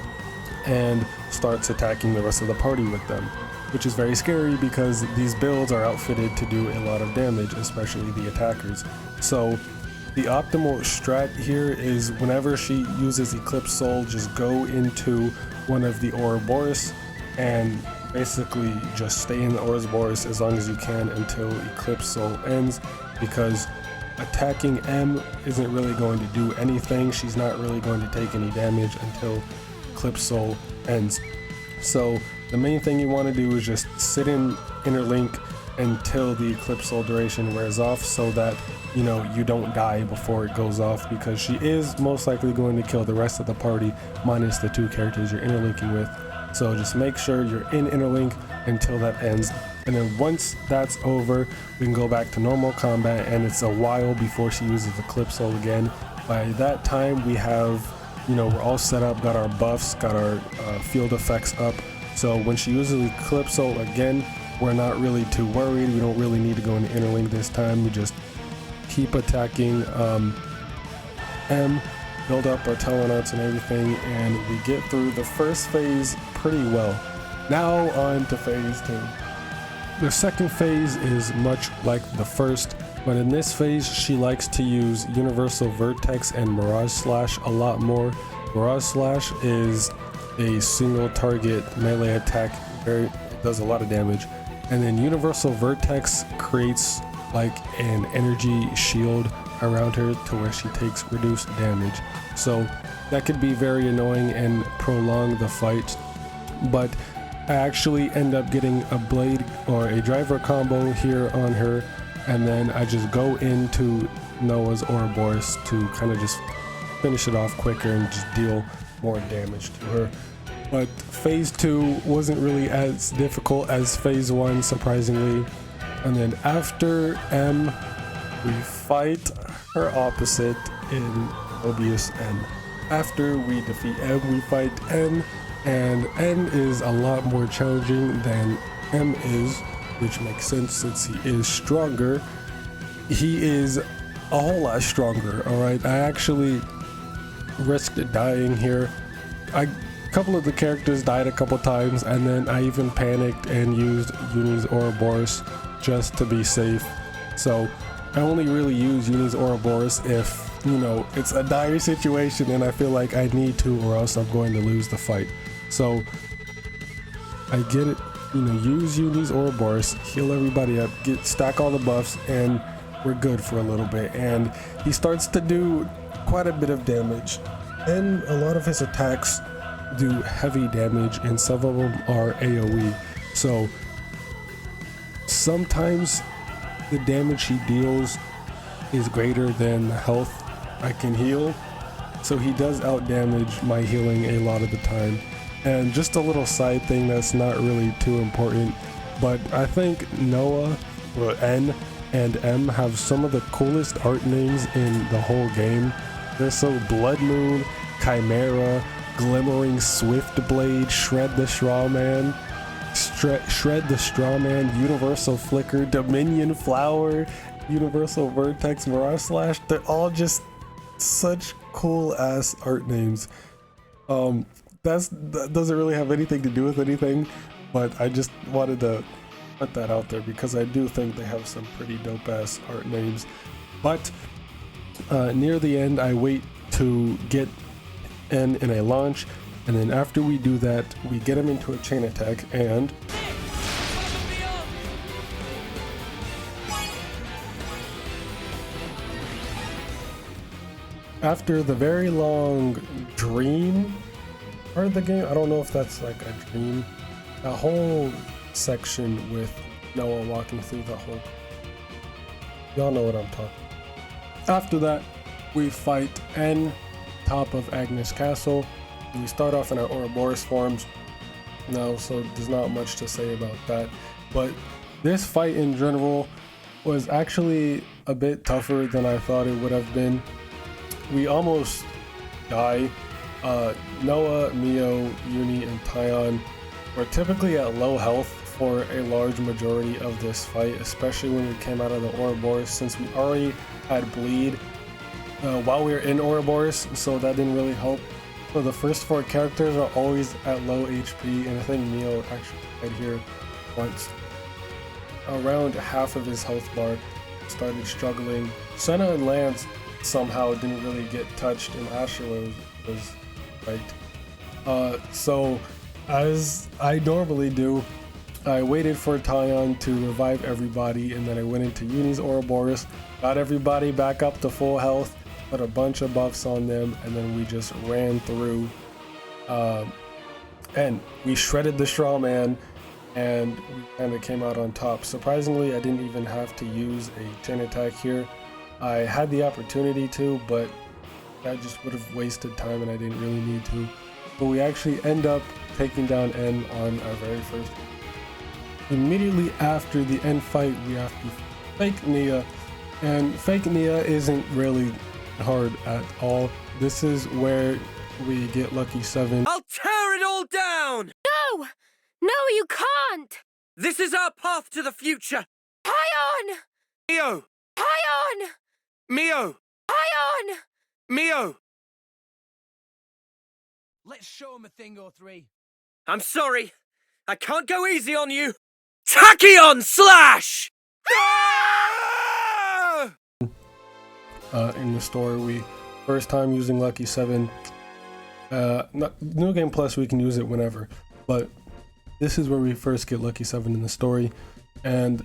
and starts attacking the rest of the party with them, which is very scary because these builds are outfitted to do a lot of damage, especially the attackers. So the optimal strat here is whenever she uses Eclipse Soul, just go into one of the Ouroboros and basically just stay in the Ouroboros as long as you can until Eclipse Soul ends, because attacking M isn't really going to do anything. She's not really going to take any damage until Eclipse Soul ends. So the main thing you want to do is just sit in interlink until the Eclipse Soul duration wears off, so that, you know, you don't die before it goes off, because she is most likely going to kill the rest of the party minus the 2 characters you're interlinking with. So just make sure you're in interlink until that ends, and then once that's over, we can go back to normal combat, and it's a while before she uses Eclipse Soul again. By that time we have, you know, we're all set up, got our buffs, got our field effects up, so when she uses Eclipse Soul again, we're not really too worried. We don't really need to go into interlink this time. We just keep attacking M, build up our Telenauts and everything, and we get through the first phase pretty well. Now on to phase 2. The second phase is much like the first. But in this phase, she likes to use Universal Vertex and Mirage Slash a lot more. Mirage Slash is a single target melee attack, it does a lot of damage. And then Universal Vertex creates like an energy shield around her to where she takes reduced damage. So that could be very annoying and prolong the fight. But I actually end up getting a blade or a driver combo here on her, and then I just go into Noah's Ouroboros to kind of just finish it off quicker and just deal more damage to her. But phase 2 wasn't really as difficult as phase 1, surprisingly. And then after M, we fight her opposite in Mobius M. After we defeat M, we fight N, and N is a lot more challenging than M is, which makes sense since he is stronger. He is a whole lot stronger, alright? I actually risked dying here. A couple of the characters died a couple times, and then I even panicked and used Uni's Ouroboros just to be safe. So I only really use Uni's Ouroboros if, you know, it's a dire situation and I feel like I need to, or else I'm going to lose the fight. So I get it, you know, use Uni's Ouroboros, heal everybody up, stack all the buffs, and we're good for a little bit. And he starts to do quite a bit of damage, and a lot of his attacks do heavy damage, and some of them are AoE. So sometimes the damage he deals is greater than the health I can heal, so he does out damage my healing a lot of the time. And just a little side thing that's not really too important, but I think Noah, or N, and M have some of the coolest art names in the whole game. They're so Blood Moon, Chimera, Glimmering Swiftblade, Shred the Strawman, Shred the Strawman, Universal Flicker, Dominion Flower, Universal Vertex, Mirage Slash. They're all just such cool ass art names. That doesn't really have anything to do with anything, but I just wanted to put that out there because I do think they have some pretty dope ass art names. But near the end, I wait to get N in a launch, and then after we do that, we get him into a chain attack, and after the very long dream part of the game, I don't know if that's like a dream, a whole section with Noah walking through the whole, y'all know what I'm talking about. After that, we fight N, top of Agnus Castle. We start off in our Ouroboros forms now, so there's not much to say about that. But this fight in general was actually a bit tougher than I thought it would have been. We almost die. Noah, Mio, Uni, and Tion were typically at low health for a large majority of this fight, especially when we came out of the Ouroboros, since we already had bleed while we were in Ouroboros, so that didn't really help. So the first 4 characters are always at low HP, and I think Mio actually died here once. Around half of his health bar started struggling. Sena and Lanz somehow didn't really get touched, and Asher was right. So as I normally do, I waited for Tion to revive everybody, and then I went into Uni's Ouroboros, got everybody back up to full health, put a bunch of buffs on them, and then we just ran through, and we shredded the straw man, and we kind of came out on top. Surprisingly, I didn't even have to use a chain attack here. I had the opportunity to, but that just would have wasted time and I didn't really need to. But we actually end up taking down N on our very first. Immediately after the end fight, we have to fake Nia, and fake Nia isn't really hard at all. This is where we get Lucky 7. I'll tear it all down! No! No, you can't! This is our path to the future! Tion! Mio! Tion! Mio! Tion! Mio! Let's show him a thing or three. I'm sorry. I can't go easy on you. Tachyon Slash! in the story. We first time using Lucky 7. New Game Plus, we can use it whenever, but this is where we first get Lucky 7 in the story. And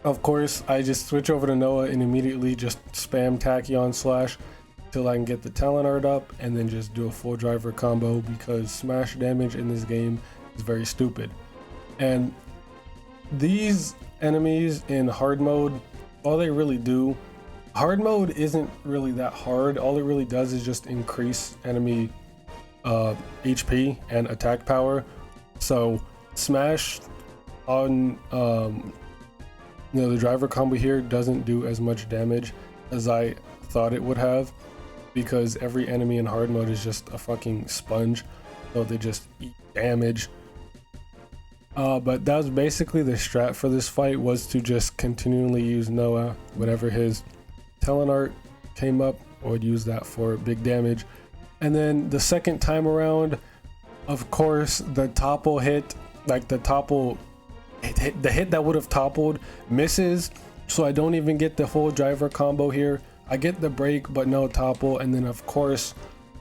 of course, I just switch over to Noah and immediately just spam Tachyon slash till I can get the talent art up, and then just do a full driver combo, because smash damage in this game is very stupid. And these enemies in hard mode, all they really do, hard mode isn't really that hard. All it really does is just increase enemy HP and attack power. So smash on the driver combo here doesn't do as much damage as I thought it would have, because every enemy in hard mode is just a fucking sponge, so they just eat damage. But that was basically the strat for this fight, was to just continually use Noah whenever his talent art came up. I would use that for big damage. And then the second time around, of course, the topple hit, like the hit that would have toppled misses, so I don't even get the full driver combo here. I get the break but no topple, and then of course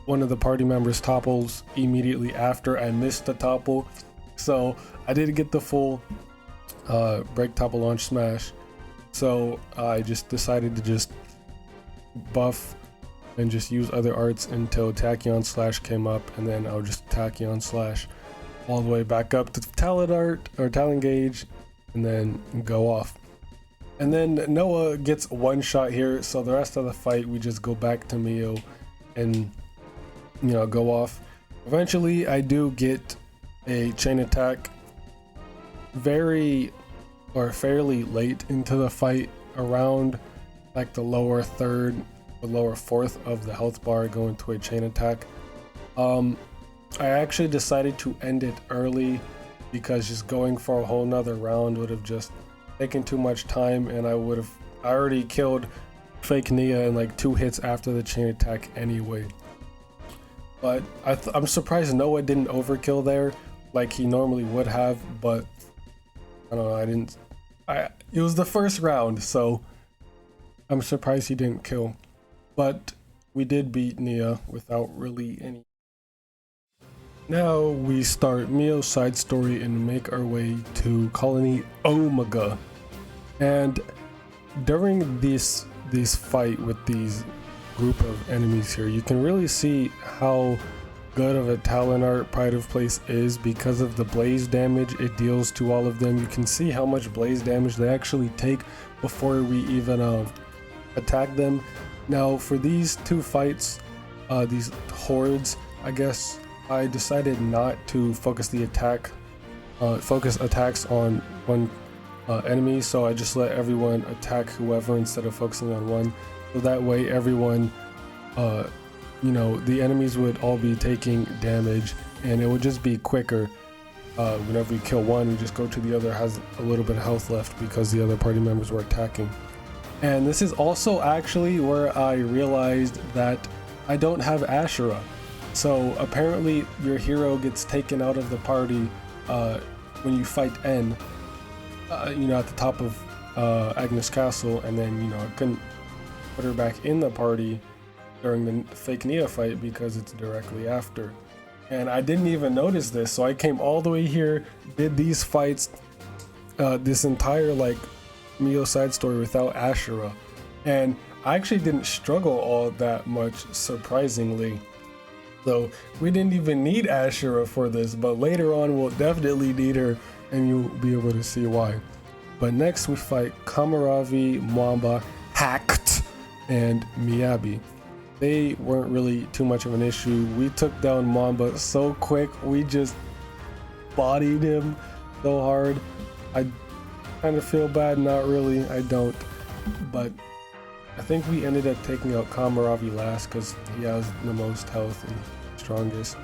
one of the party members topples immediately after I missed the topple, so I didn't get the full break, topple, launch, smash. So I just decided to just buff and just use other arts until Tachyon slash came up, and then I'll just Tachyon slash all the way back up to talent art or talent gauge, and then go off. And then Noah gets one shot here, so the rest of the fight we just go back to Mio and go off. Eventually I do get a chain attack fairly late into the fight, around like the lower third or lower fourth of the health bar, going to a chain attack. I actually decided to end it early, because just going for a whole nother round would have just taken too much time, and I already killed fake Nia in like 2 hits after the chain attack anyway. But I'm surprised Noah didn't overkill there like he normally would have, but I don't know, it was the first round, so I'm surprised he didn't kill. But we did beat Nia without really any. Now we start Mio's side story and make our way to Colony Omega. And during this fight with these group of enemies here, you can really see how good of a talent art Pride of Place is, because of the blaze damage it deals to all of them. You can see how much blaze damage they actually take before we even attack them. Now for these two fights, these hordes, I guess, I decided not to focus attacks on one enemy, so I just let everyone attack whoever instead of focusing on one, so that way everyone, the enemies would all be taking damage, and it would just be quicker. Whenever you kill one, you just go to the other, has a little bit of health left because the other party members were attacking. And this is also actually where I realized that I don't have Asherah. So apparently your hero gets taken out of the party when you fight N, at the top of Agnus Castle, and then I couldn't put her back in the party during the fake Nia fight because it's directly after. And I didn't even notice this, so I came all the way here, did these fights, this entire Mio side story without Asherah, and I actually didn't struggle all that much, surprisingly. So we didn't even need Asherah for this, but later on we'll definitely need her, and you'll be able to see why. But next we fight Kamaravi, Mwamba, Hacked, and Miyabi. They weren't really too much of an issue. We took down Mwamba so quick, we just bodied him so hard. I kind of feel bad, not really, I don't. But I think we ended up taking out Kamaravi last because he has the most health and strongest.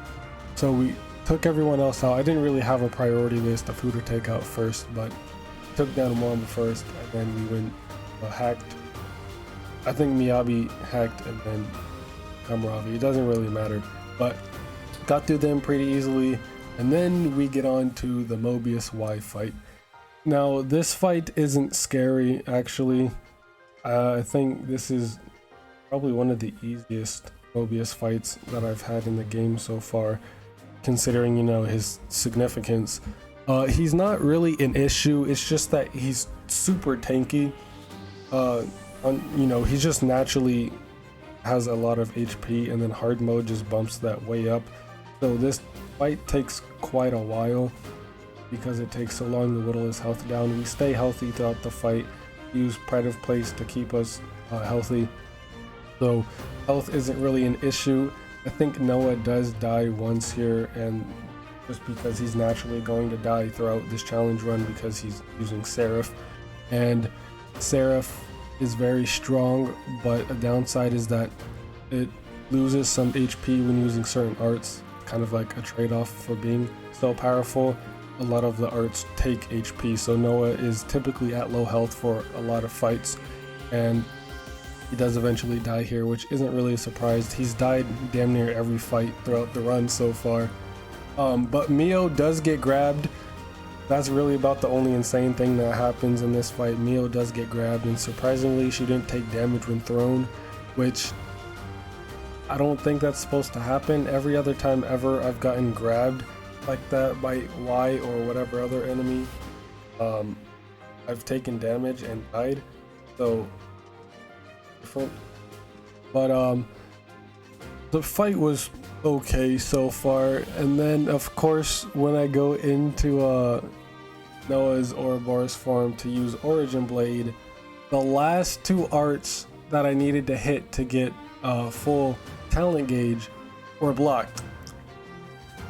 So we took everyone else out. I didn't really have a priority list of who to take out first, but took down Mwamba first, and then we went Hacked. I think Miyabi, Hacked, and then Kamaravi. It doesn't really matter, but got through them pretty easily. And then we get on to the Mobius Y fight. Now this fight isn't scary, actually. I think this is probably one of the easiest Mobius fights that I've had in the game so far, considering, you know, his significance. He's not really an issue, it's just that he's super tanky. You know, he just naturally has a lot of HP, and then hard mode just bumps that way up. So this fight takes quite a while because it takes so long to whittle his health down. We stay healthy throughout the fight, use Pride of Place to keep us healthy. So health isn't really an issue. I think Noah does die once here, and just because he's naturally going to die throughout this challenge run because he's using Seraph. And Seraph is very strong, but a downside is that it loses some HP when using certain arts, kind of like a trade-off for being so powerful. A lot of the arts take HP, so Noah is typically at low health for a lot of fights, and he does eventually die here, which isn't really a surprise. He's died damn near every fight throughout the run so far. But Mio does get grabbed. That's really about the only insane thing that happens in this fight. Mio does get grabbed, and surprisingly she didn't take damage when thrown, which I don't think that's supposed to happen. Every other time ever I've gotten grabbed like that by Y or whatever other enemy, I've taken damage and died, so different. But the fight was okay so far, and then of course when I go into Noah's Ouroboros form to use Origin Blade, the last two arts that I needed to hit to get full talent gauge were blocked.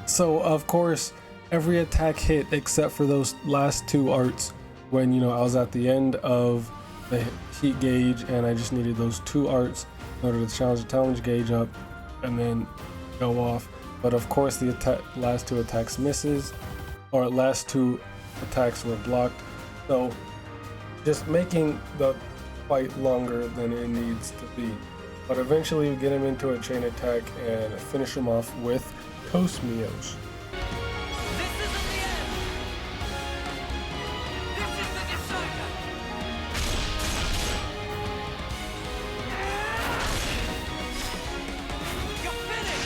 So of course every attack hit except for those last two arts when, you know, I was at the end of the heat gauge and I just needed those two arts in order to challenge the talent gauge up and then go off. But of course the last two attacks misses, or last two attacks were blocked, so just making the fight longer than it needs to be. But eventually we get him into a chain attack and finish him off with Toast Mios. This isn't the end! This is the decider! You're finished!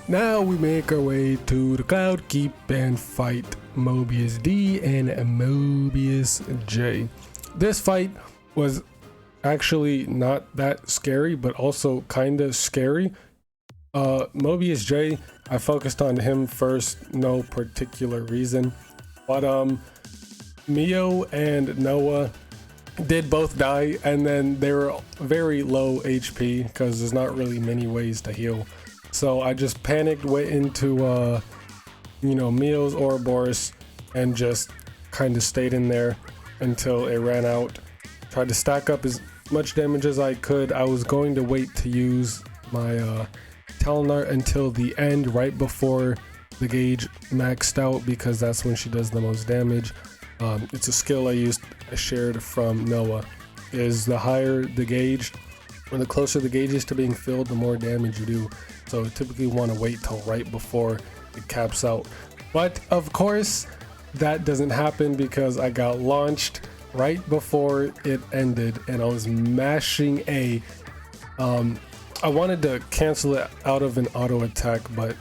Now we make our way to the Cloud Keep and fight Mobius D and Mobius J. This fight was actually not that scary, but also kinda scary. Mobius J, I focused on him first, no particular reason. But Mio and Noah did both die, and then they were very low HP because there's not really many ways to heal. So I just panicked, went into you know, Mio's Ouroboros and just kind of stayed in there until it ran out. Tried to stack up as much damage as I could. I was going to wait to use my talent art until the end, right before the gauge maxed out, because that's when she does the most damage. It's a skill I shared from Noah, is the higher the gauge, or the closer the gauge is to being filled, the more damage you do. So typically want to wait till right before it caps out. But of course that doesn't happen because I got launched right before it ended and I was mashing A. I wanted to cancel it out of an auto attack, but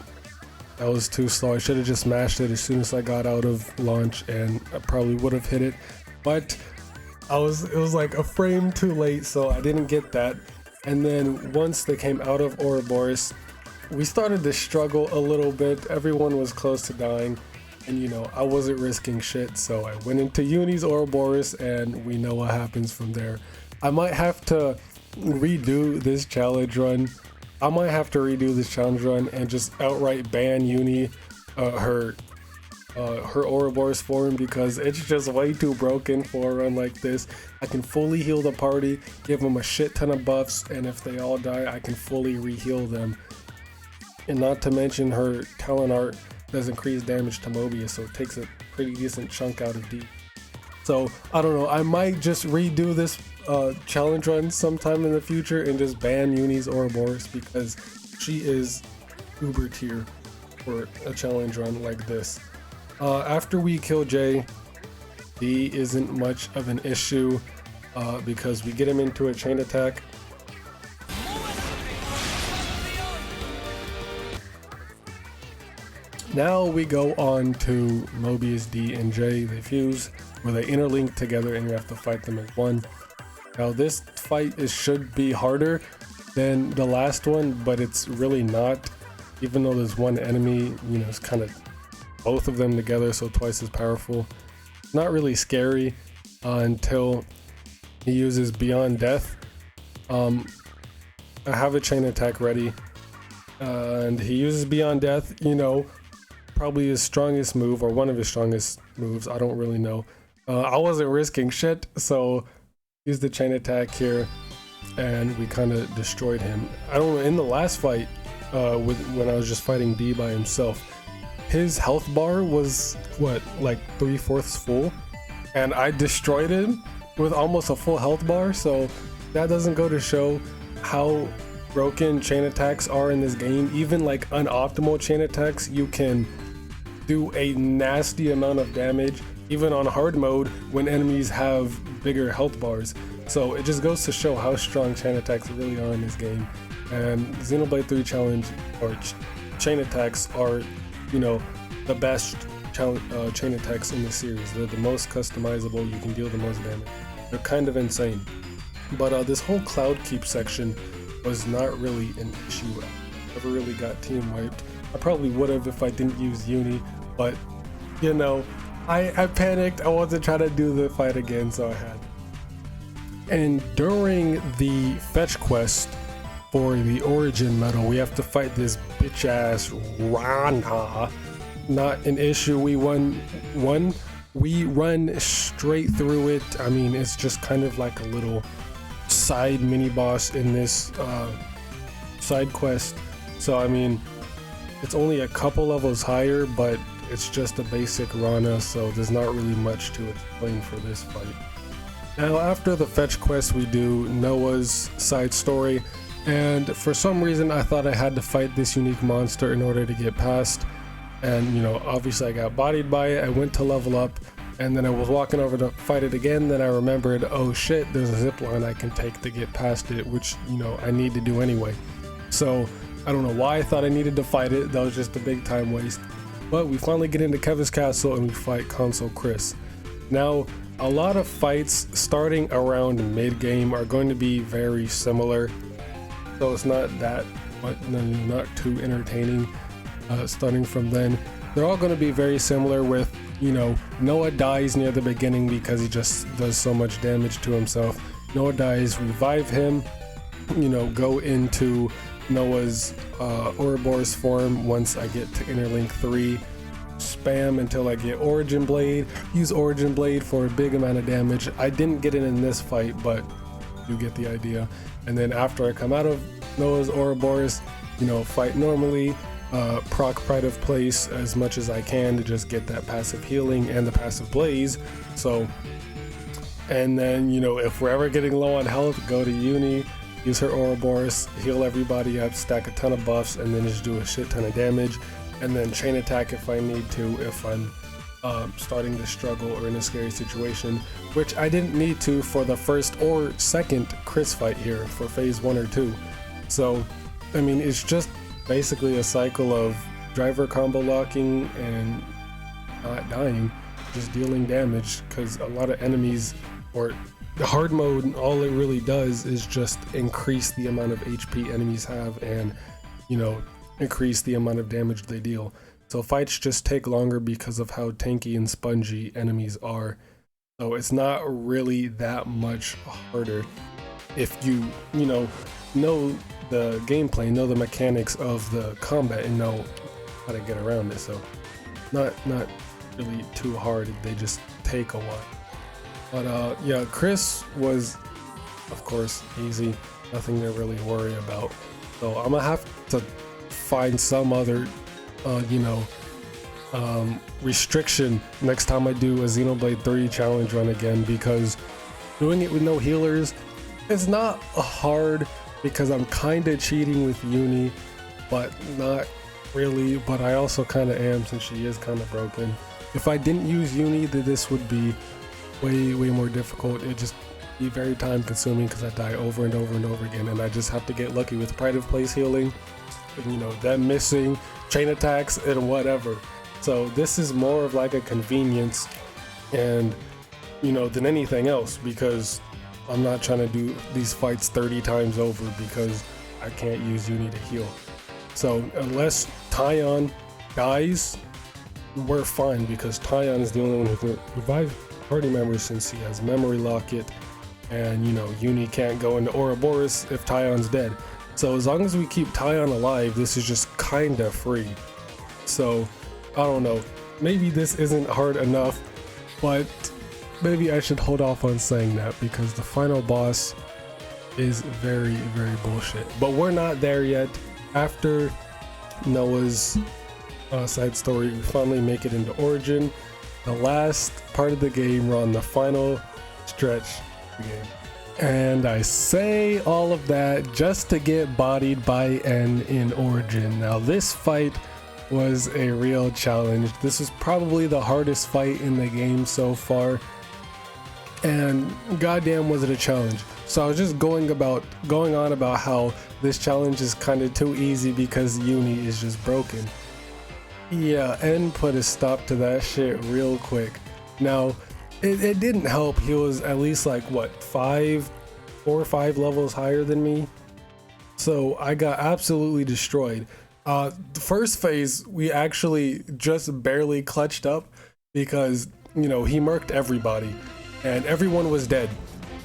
that was too slow. I should have just mashed it as soon as I got out of launch and I probably would have hit it, but it was like a frame too late, so I didn't get that. And then once they came out of Ouroboros, we started to struggle a little bit. Everyone was close to dying, and you know, I wasn't risking shit, so I went into Uni's Ouroboros, and we know what happens from there. I might have to redo this challenge run. And just outright ban Uni, her Ouroboros form, because it's just way too broken for a run like this. I can fully heal the party, give them a shit ton of buffs, and if they all die, I can fully re-heal them. And not to mention her talent art does increase damage to Mobius, so it takes a pretty decent chunk out of D. So I don't know, I might just redo this challenge run sometime in the future and just ban Uni's Ouroboros, because she is uber tier for a challenge run like this. After we kill Jay, D isn't much of an issue because we get him into a chain attack. Now we go on to Mobius D and J. They fuse, where they interlink together and you have to fight them as one. Now this fight should be harder than the last one, but it's really not. Even though there's one enemy, you know, it's kind of both of them together, so twice as powerful. Not really scary until he uses Beyond Death. I have a chain attack ready, and he uses Beyond Death, you know, probably his strongest move, or one of his strongest moves, I don't really know. I wasn't risking shit, so used the chain attack here, and we kind of destroyed him. I don't know, in the last fight, when I was just fighting D by himself, his health bar was, what, like 3/4 full? And I destroyed him with almost a full health bar, so that doesn't go to show how broken chain attacks are in this game. Even like unoptimal chain attacks, you can do a nasty amount of damage, even on hard mode when enemies have bigger health bars. So it just goes to show how strong chain attacks really are in this game. And Xenoblade 3 challenge or chain attacks are, you know, the best chain attacks in the series. They're the most customizable, you can deal the most damage. They're kind of insane. But this whole Cloud Keep section was not really an issue. I never really got team wiped. I probably would have if I didn't use Uni, but you know, I panicked. I wanted to try to do the fight again, so I had. And during the fetch quest for the Origin medal, we have to fight this bitch ass Rana. Not an issue. We won. We run straight through it. I mean, it's just kind of like a little side mini boss in this side quest. So I mean, it's only a couple levels higher, but it's just a basic Rana, so there's not really much to explain for this fight. Now after the fetch quest, we do Noah's side story, and for some reason I thought I had to fight this unique monster in order to get past, and you know, obviously I got bodied by it. I went to level up, and then I was walking over to fight it again, then I remembered, oh shit, there's a zip line I can take to get past it, which, you know, I need to do anyway. So I don't know why I thought I needed to fight it. That was just a big time waste. But we finally get into Keves Castle and we fight Console Chris. Now, a lot of fights starting around mid-game are going to be very similar, so it's not that, not too entertaining starting from then. They're all going to be very similar with, you know, Noah dies near the beginning because he just does so much damage to himself. Noah dies, revive him, you know, go into Noah's Ouroboros form once I get to Interlink 3, spam until I get Origin Blade, use Origin Blade for a big amount of damage. I didn't get it in this fight, but you get the idea. And then after I come out of Noah's Ouroboros, you know, fight normally, proc Pride of Place as much as I can to just get that passive healing and the passive blaze. So, and then, you know, if we're ever getting low on health, go to Uni, use her Ouroboros, heal everybody up, stack a ton of buffs, and then just do a shit ton of damage. And then chain attack if I need to, if I'm starting to struggle or in a scary situation, which I didn't need to for the first or second Chris fight here for phase 1 or 2. So, I mean, it's just basically a cycle of driver combo locking and not dying, just dealing damage, because a lot of enemies, or the hard mode, all it really does is just increase the amount of HP enemies have and, you know, increase the amount of damage they deal. So fights just take longer because of how tanky and spongy enemies are. So it's not really that much harder if you know the gameplay, know the mechanics of the combat, and know how to get around it. So not really too hard, they just take a while. But yeah, Chris was, of course, easy, nothing to really worry about. So I'm gonna have to find some other, you know, restriction next time I do a Xenoblade 3 challenge run again, because doing it with no healers is not hard, because I'm kind of cheating with Uni, but not really. But I also kind of am, since she is kind of broken. If I didn't use Uni, then this would be way more difficult. It'd just be very time consuming, because I die over and over and over again, and I just have to get lucky with pride of place healing, and, you know, them missing chain attacks and whatever. So this is more of like a convenience, and, you know, than anything else, because I'm not trying to do these fights 30 times over because I can't use Uni to heal. So unless Tion dies, we're fine, because Tion is the only one who can revive party members, since he has memory locket, and, you know, Uni can't go into Ouroboros if Tion's dead. So as long as we keep Tion alive, this is just kinda free. So I don't know, maybe this isn't hard enough, but maybe I should hold off on saying that, because the final boss is very bullshit. But we're not there yet. After Noah's side story, we finally make it into Origin, the last part of the game. We're on the final stretch of the game, and I say all of that just to get bodied by N in Origin. Now this fight was a real challenge. This is probably the hardest fight in the game so far, and goddamn was it a challenge. So I was just going on about how this challenge is kind of too easy because Uni is just broken. Yeah, N put a stop to that shit real quick. Now it didn't help. He was at least like what, 4 or 5 levels higher than me, so I got absolutely destroyed. The first phase we actually just barely clutched up, because, you know, he murked everybody and everyone was dead.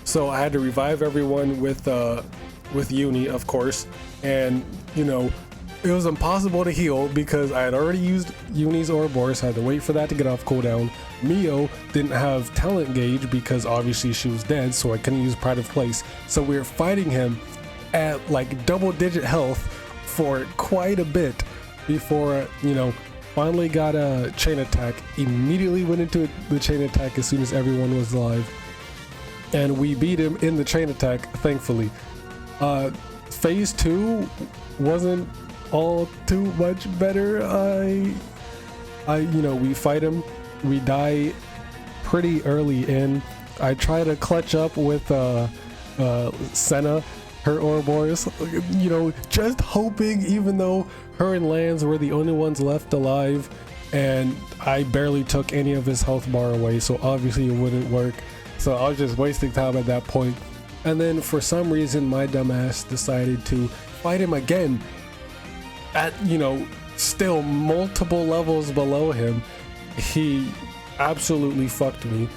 So I had to revive everyone with Uni, of course, and, you know, it was impossible to heal because I had already used Uni's Ouroboros. I had to wait for that to get off cooldown. Mio didn't have talent gauge because obviously she was dead, so I couldn't use Pride of Place. So we were fighting him at like double-digit health for quite a bit before, you know, finally got a chain attack. Immediately went into the chain attack as soon as everyone was alive, and we beat him in the chain attack, thankfully. Phase 2 wasn't all too much better. You know, we fight him, we die pretty early in. I try to clutch up with Sena, her Ouroboros, you know, just hoping, even though her and Lanz were the only ones left alive, and I barely took any of his health bar away, so obviously it wouldn't work. So I was just wasting time at that point. And then for some reason my dumbass decided to fight him again at, you know, still multiple levels below him. He absolutely fucked me.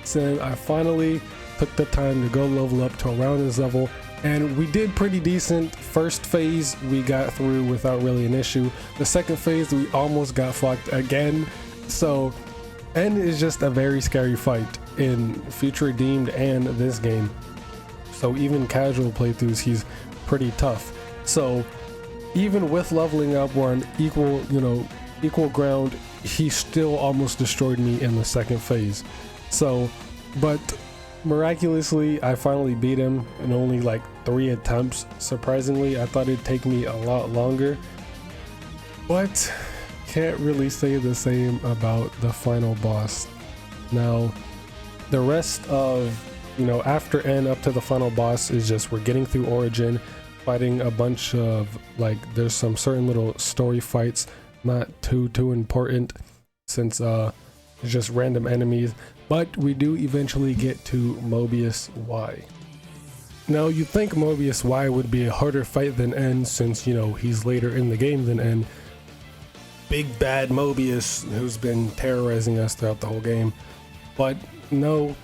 So I finally took the time to go level up to around his level, and we did pretty decent. First phase we got through without really an issue. The second phase we almost got fucked again. So N is just a very scary fight in Future Redeemed and this game. So even casual playthroughs, he's pretty tough. So even with leveling up, we're on equal ground. He still almost destroyed me in the second phase. So, but miraculously, I finally beat him in only like 3 attempts. Surprisingly, I thought it'd take me a lot longer, but can't really say the same about the final boss. Now, the rest of, you know, after N up to the final boss is just we're getting through Origin, fighting a bunch of, like, there's some certain little story fights, not too important since it's just random enemies, but we do eventually get to Mobius Y. Now you'd think Mobius Y would be a harder fight than N, since, you know, he's later in the game than N. Big bad Mobius who's been terrorizing us throughout the whole game. But no,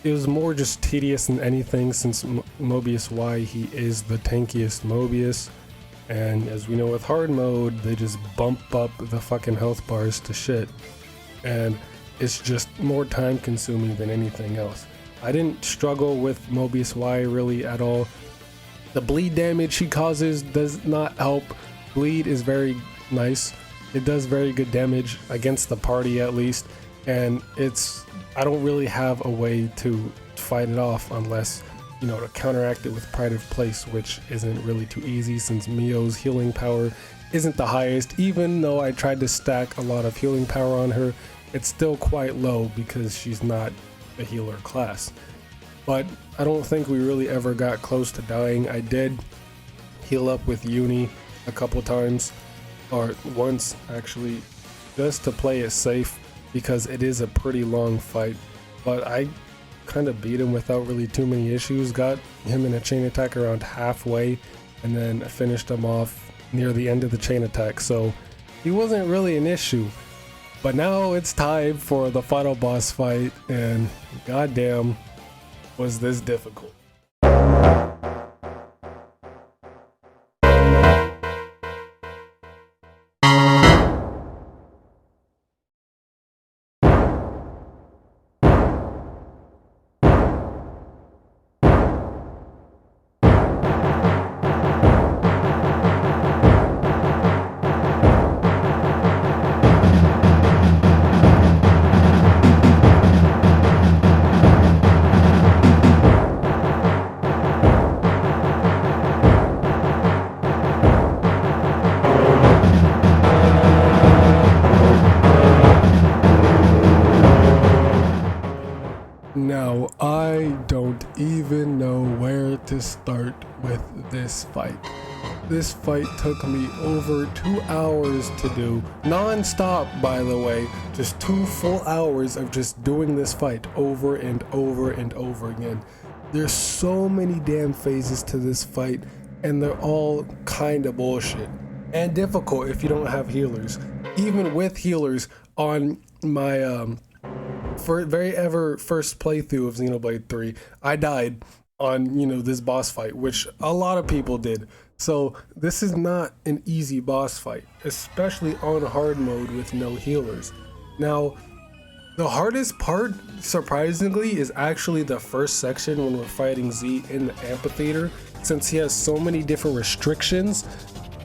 it was more just tedious than anything, since Mobius Y, he is the tankiest Mobius, and as we know with hard mode, they just bump up the fucking health bars to shit, and it's just more time consuming than anything else. I didn't struggle with Mobius Y really at all. The bleed damage he causes does not help. Bleed is very nice, it does very good damage against the party at least, and I don't really have a way to fight it off unless, you know, to counteract it with Pride of Place, which isn't really too easy since Mio's healing power isn't the highest. Even though I tried to stack a lot of healing power on her, it's still quite low because she's not a healer class. But I don't think we really ever got close to dying. I did heal up with Uni a couple times, or once actually, just to play it safe because it is a pretty long fight. But I kind of beat him without really too many issues, got him in a chain attack around halfway, and then finished him off near the end of the chain attack, so he wasn't really an issue. But now it's time for the final boss fight, and goddamn was this difficult. Now, I don't even know where to start with this fight. This fight took me over 2 hours to do, non-stop by the way, just 2 full hours of just doing this fight over and over and over again. There's so many damn phases to this fight, and they're all kinda bullshit. And difficult if you don't have healers. Even with healers on my for very ever first playthrough of Xenoblade 3, I died on, you know, this boss fight, which a lot of people did. So this is not an easy boss fight, especially on hard mode with no healers. Now, the hardest part, surprisingly, is actually the first section when we're fighting Z in the amphitheater. Since he has so many different restrictions,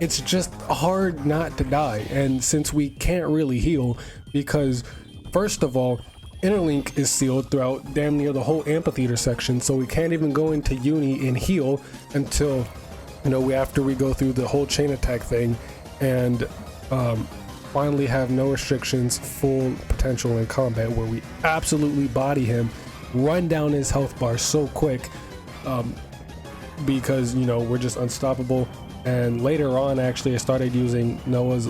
it's just hard not to die. And since we can't really heal, because first of all, Interlink is sealed throughout damn near the whole amphitheater section, so we can't even go into Uni and heal until, you know, after we go through the whole chain attack thing and finally have no restrictions, full potential in combat, where we absolutely body him, run down his health bar so quick, because, you know, we're just unstoppable. And later on, actually, I started using Noah's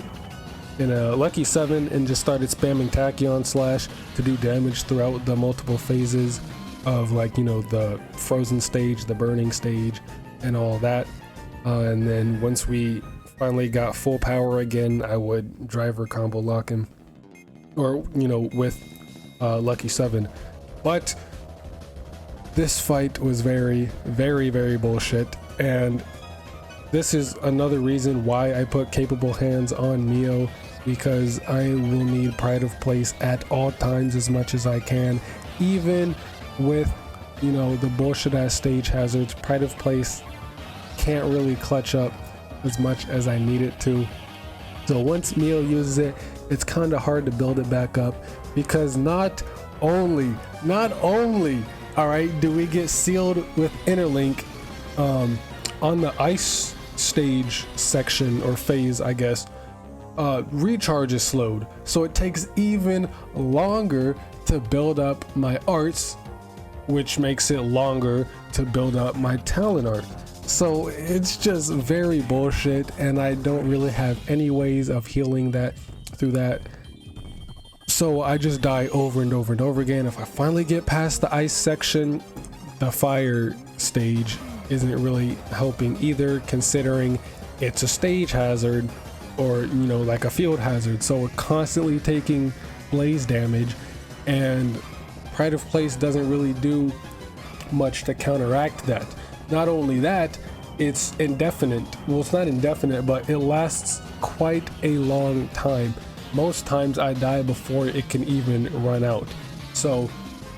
in a Lucky 7 and just started spamming Tachyon Slash to do damage throughout the multiple phases of, like, you know, the frozen stage, the burning stage, and all that. And then once we finally got full power again, I would driver combo lock him, or, you know, with Lucky 7. But this fight was very, very, very bullshit, and this is another reason why I put capable hands on Mio, because I will need Pride of Place at all times as much as I can, even with, you know, the bullshit ass stage hazards. Pride of Place can't really clutch up as much as I need it to. So once Mio uses it, it's kind of hard to build it back up, because not only, all right, do we get sealed with Interlink on the ice stage section or phase, I guess, recharge is slowed, so it takes even longer to build up my arts, which makes it longer to build up my talent art. So it's just very bullshit, and I don't really have any ways of healing that through that. So I just die over and over and over again. If I finally get past the ice section, the fire stage isn't really helping either, considering it's a stage hazard, or, you know, like a field hazard. So we're constantly taking blaze damage, and Pride of Place doesn't really do much to counteract that. Not only that, it's indefinite. Well, it's not indefinite, but it lasts quite a long time. Most times I die before it can even run out. So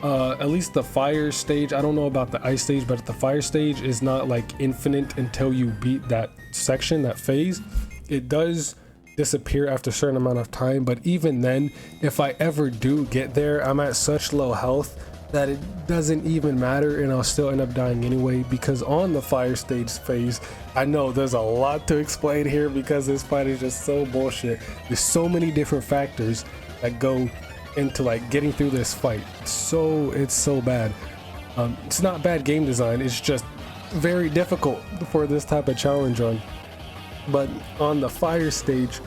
at least the fire stage, I don't know about the ice stage, but the fire stage is not like infinite until you beat that section, that phase. It does disappear after a certain amount of time, but even then, if I ever do get there, I'm at such low health that it doesn't even matter, and I'll still end up dying anyway, because on the fire stage phase, I know there's a lot to explain here because this fight is just so bullshit. There's so many different factors that go into like getting through this fight. It's so bad. It's not bad game design, it's just very difficult for this type of challenge run. But on the fire stage,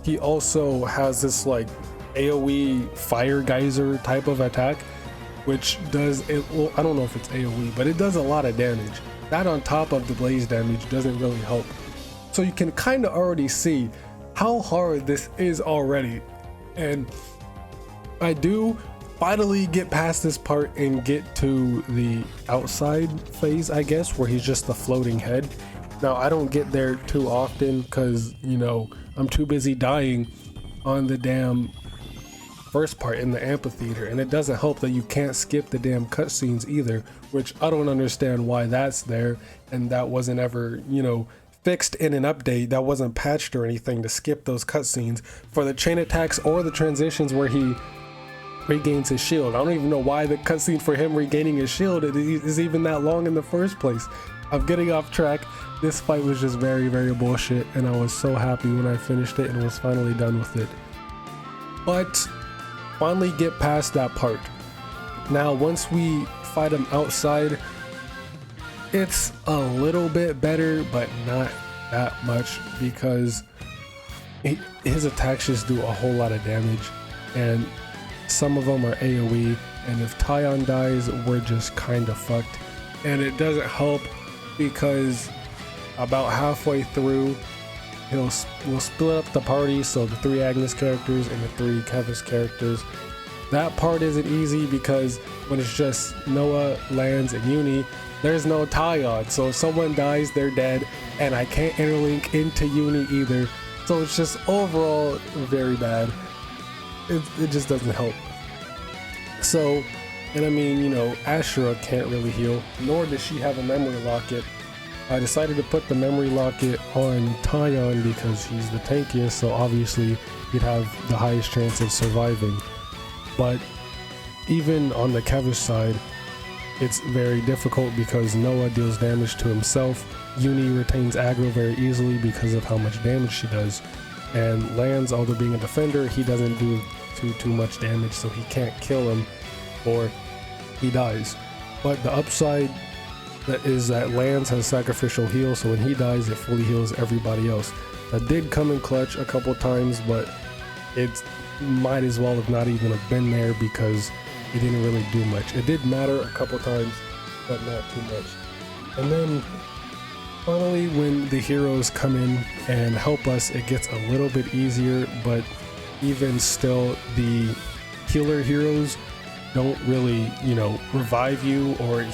he also has this like AoE fire geyser type of attack, which does it. Well, I don't know if it's AoE, but it does a lot of damage. That on top of the blaze damage doesn't really help. So you can kind of already see how hard this is already. And I do finally get past this part and get to the outside phase, I guess, where he's just the floating head. Now, I don't get there too often because, you know, I'm too busy dying on the damn first part in the amphitheater, and it doesn't help that you can't skip the damn cutscenes either, which I don't understand why that's there, and that wasn't ever, you know, fixed in an update. That wasn't patched or anything to skip those cutscenes for the chain attacks or the transitions where he regains his shield. I don't even know why the cutscene for him regaining his shield is even that long in the first place. I'm getting off track. This fight was just very, very bullshit, and I was so happy when I finished it and was finally done with it. But finally get past that part. Now, once we fight him outside, it's a little bit better, but not that much, because his attacks just do a whole lot of damage, and some of them are AoE, and if Tion dies, we're just kind of fucked. And it doesn't help because about halfway through, we'll split up the party, so the 3 Agnus characters and the 3 Keves characters. That part isn't easy because when it's just Noah, Lanz, and Uni, there's no Tion. So if someone dies, they're dead, and I can't interlink into Uni either. So it's just overall very bad. It just doesn't help. So, and I mean, you know, Ashura can't really heal, nor does she have a memory locket. I decided to put the memory locket on Tion because he's the tankiest, so obviously he'd have the highest chance of surviving. But even on the Keves side, it's very difficult because Noah deals damage to himself, Uni retains aggro very easily because of how much damage she does, and Lanz, although being a defender, he doesn't do too much damage, so he can't kill him or he dies. But the upside that is that Lanz has sacrificial heal, so when he dies it fully heals everybody else. That did come in clutch a couple times, but it might as well have not even have been there because it didn't really do much. It did matter a couple times, but not too much. And then finally when the heroes come in and help us, it gets a little bit easier, but even still the healer heroes don't really, you know, revive you or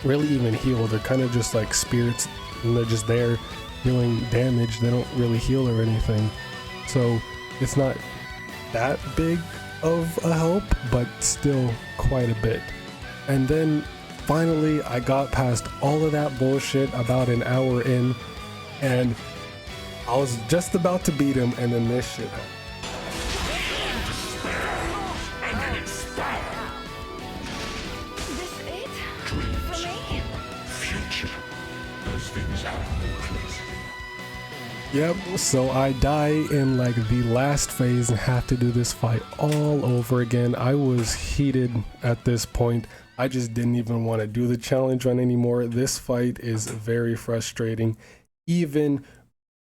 really even heal. They're kind of just like spirits, and they're just there dealing damage. They don't really heal or anything, so it's not that big of a help, but still quite a bit. And then finally I got past all of that bullshit about an hour in, and I was just about to beat him, and then this shit happened. Yep, so I die in like the last phase and have to do this fight all over again. I was heated at this point. I just didn't even want to do the challenge run anymore. This fight is very frustrating. Even,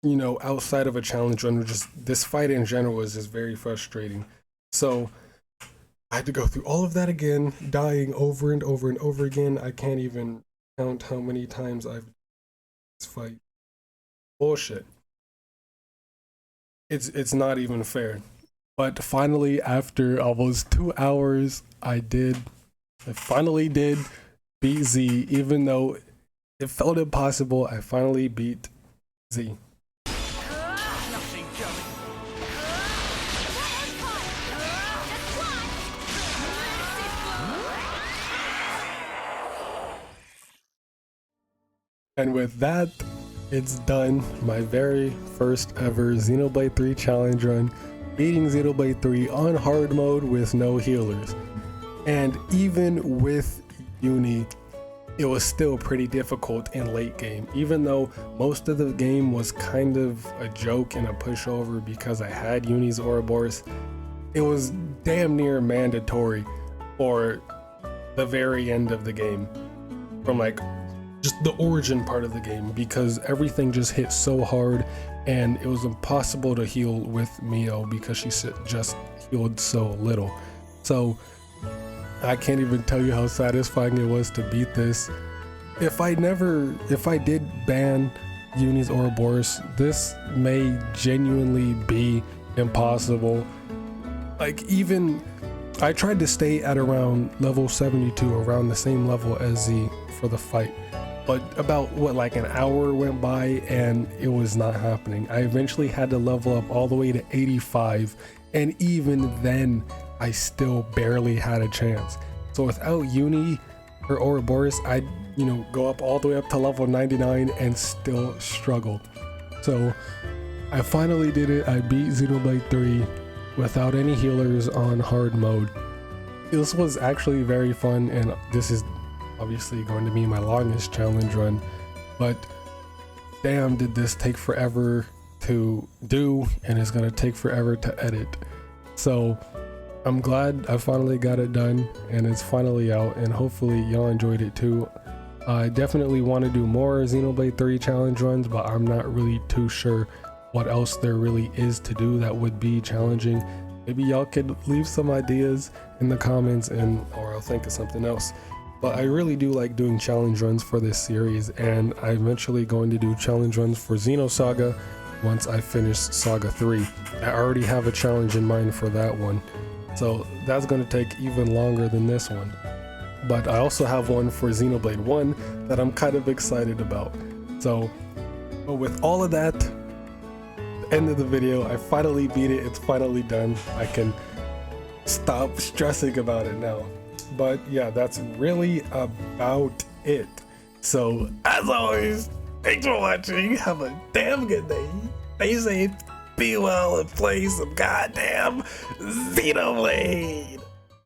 you know, outside of a challenge run, just this fight in general is just very frustrating. So I had to go through all of that again, dying over and over and over again. I can't even count how many times I've done this fight. Bullshit. It's not even fair. But finally, after almost 2 hours, I finally did beat Z. Even though it felt impossible, I finally beat Z. Nothing going. And with that, it's done. My very first ever Xenoblade 3 challenge run, beating Xenoblade 3 on hard mode with no healers. And even with Uni, it was still pretty difficult in late game, even though most of the game was kind of a joke and a pushover because I had Uni's Ouroboros. It was damn near mandatory for the very end of the game, from like just the origin part of the game, because everything just hit so hard and it was impossible to heal with Mio because she just healed so little. So I can't even tell you how satisfying it was to beat this. If I did ban Uni's Ouroboros, this may genuinely be impossible. Like, even I tried to stay at around level 72, around the same level as Z for the fight, but about like an hour went by and it was not happening. I eventually had to level up all the way to 85, and even then I still barely had a chance. So without Uni or Ouroboros, I'd go up all the way up to level 99 and still struggled. So I finally did it. I beat Xenoblade 3 without any healers on hard mode. This was actually very fun, and this is obviously going to be my longest challenge run, but damn, did this take forever to do, and it's going to take forever to edit. So I'm glad I finally got it done and it's finally out, and hopefully y'all enjoyed it too. I definitely want to do more Xenoblade 3 challenge runs, but I'm not really too sure what else there really is to do that would be challenging. Maybe y'all could leave some ideas in the comments or I'll think of something else. But I really do like doing challenge runs for this series, and I'm eventually going to do challenge runs for Xenosaga once I finish Saga 3. I already have a challenge in mind for that one, so that's going to take even longer than this one. But I also have one for Xenoblade 1 that I'm kind of excited about. So, but with all of that, end of the video, I finally beat it. It's finally done. I can stop stressing about it now. But yeah, that's really about it. So as always, thanks for watching. Have a damn good day. Stay safe, be well, and play some goddamn Xenoblade.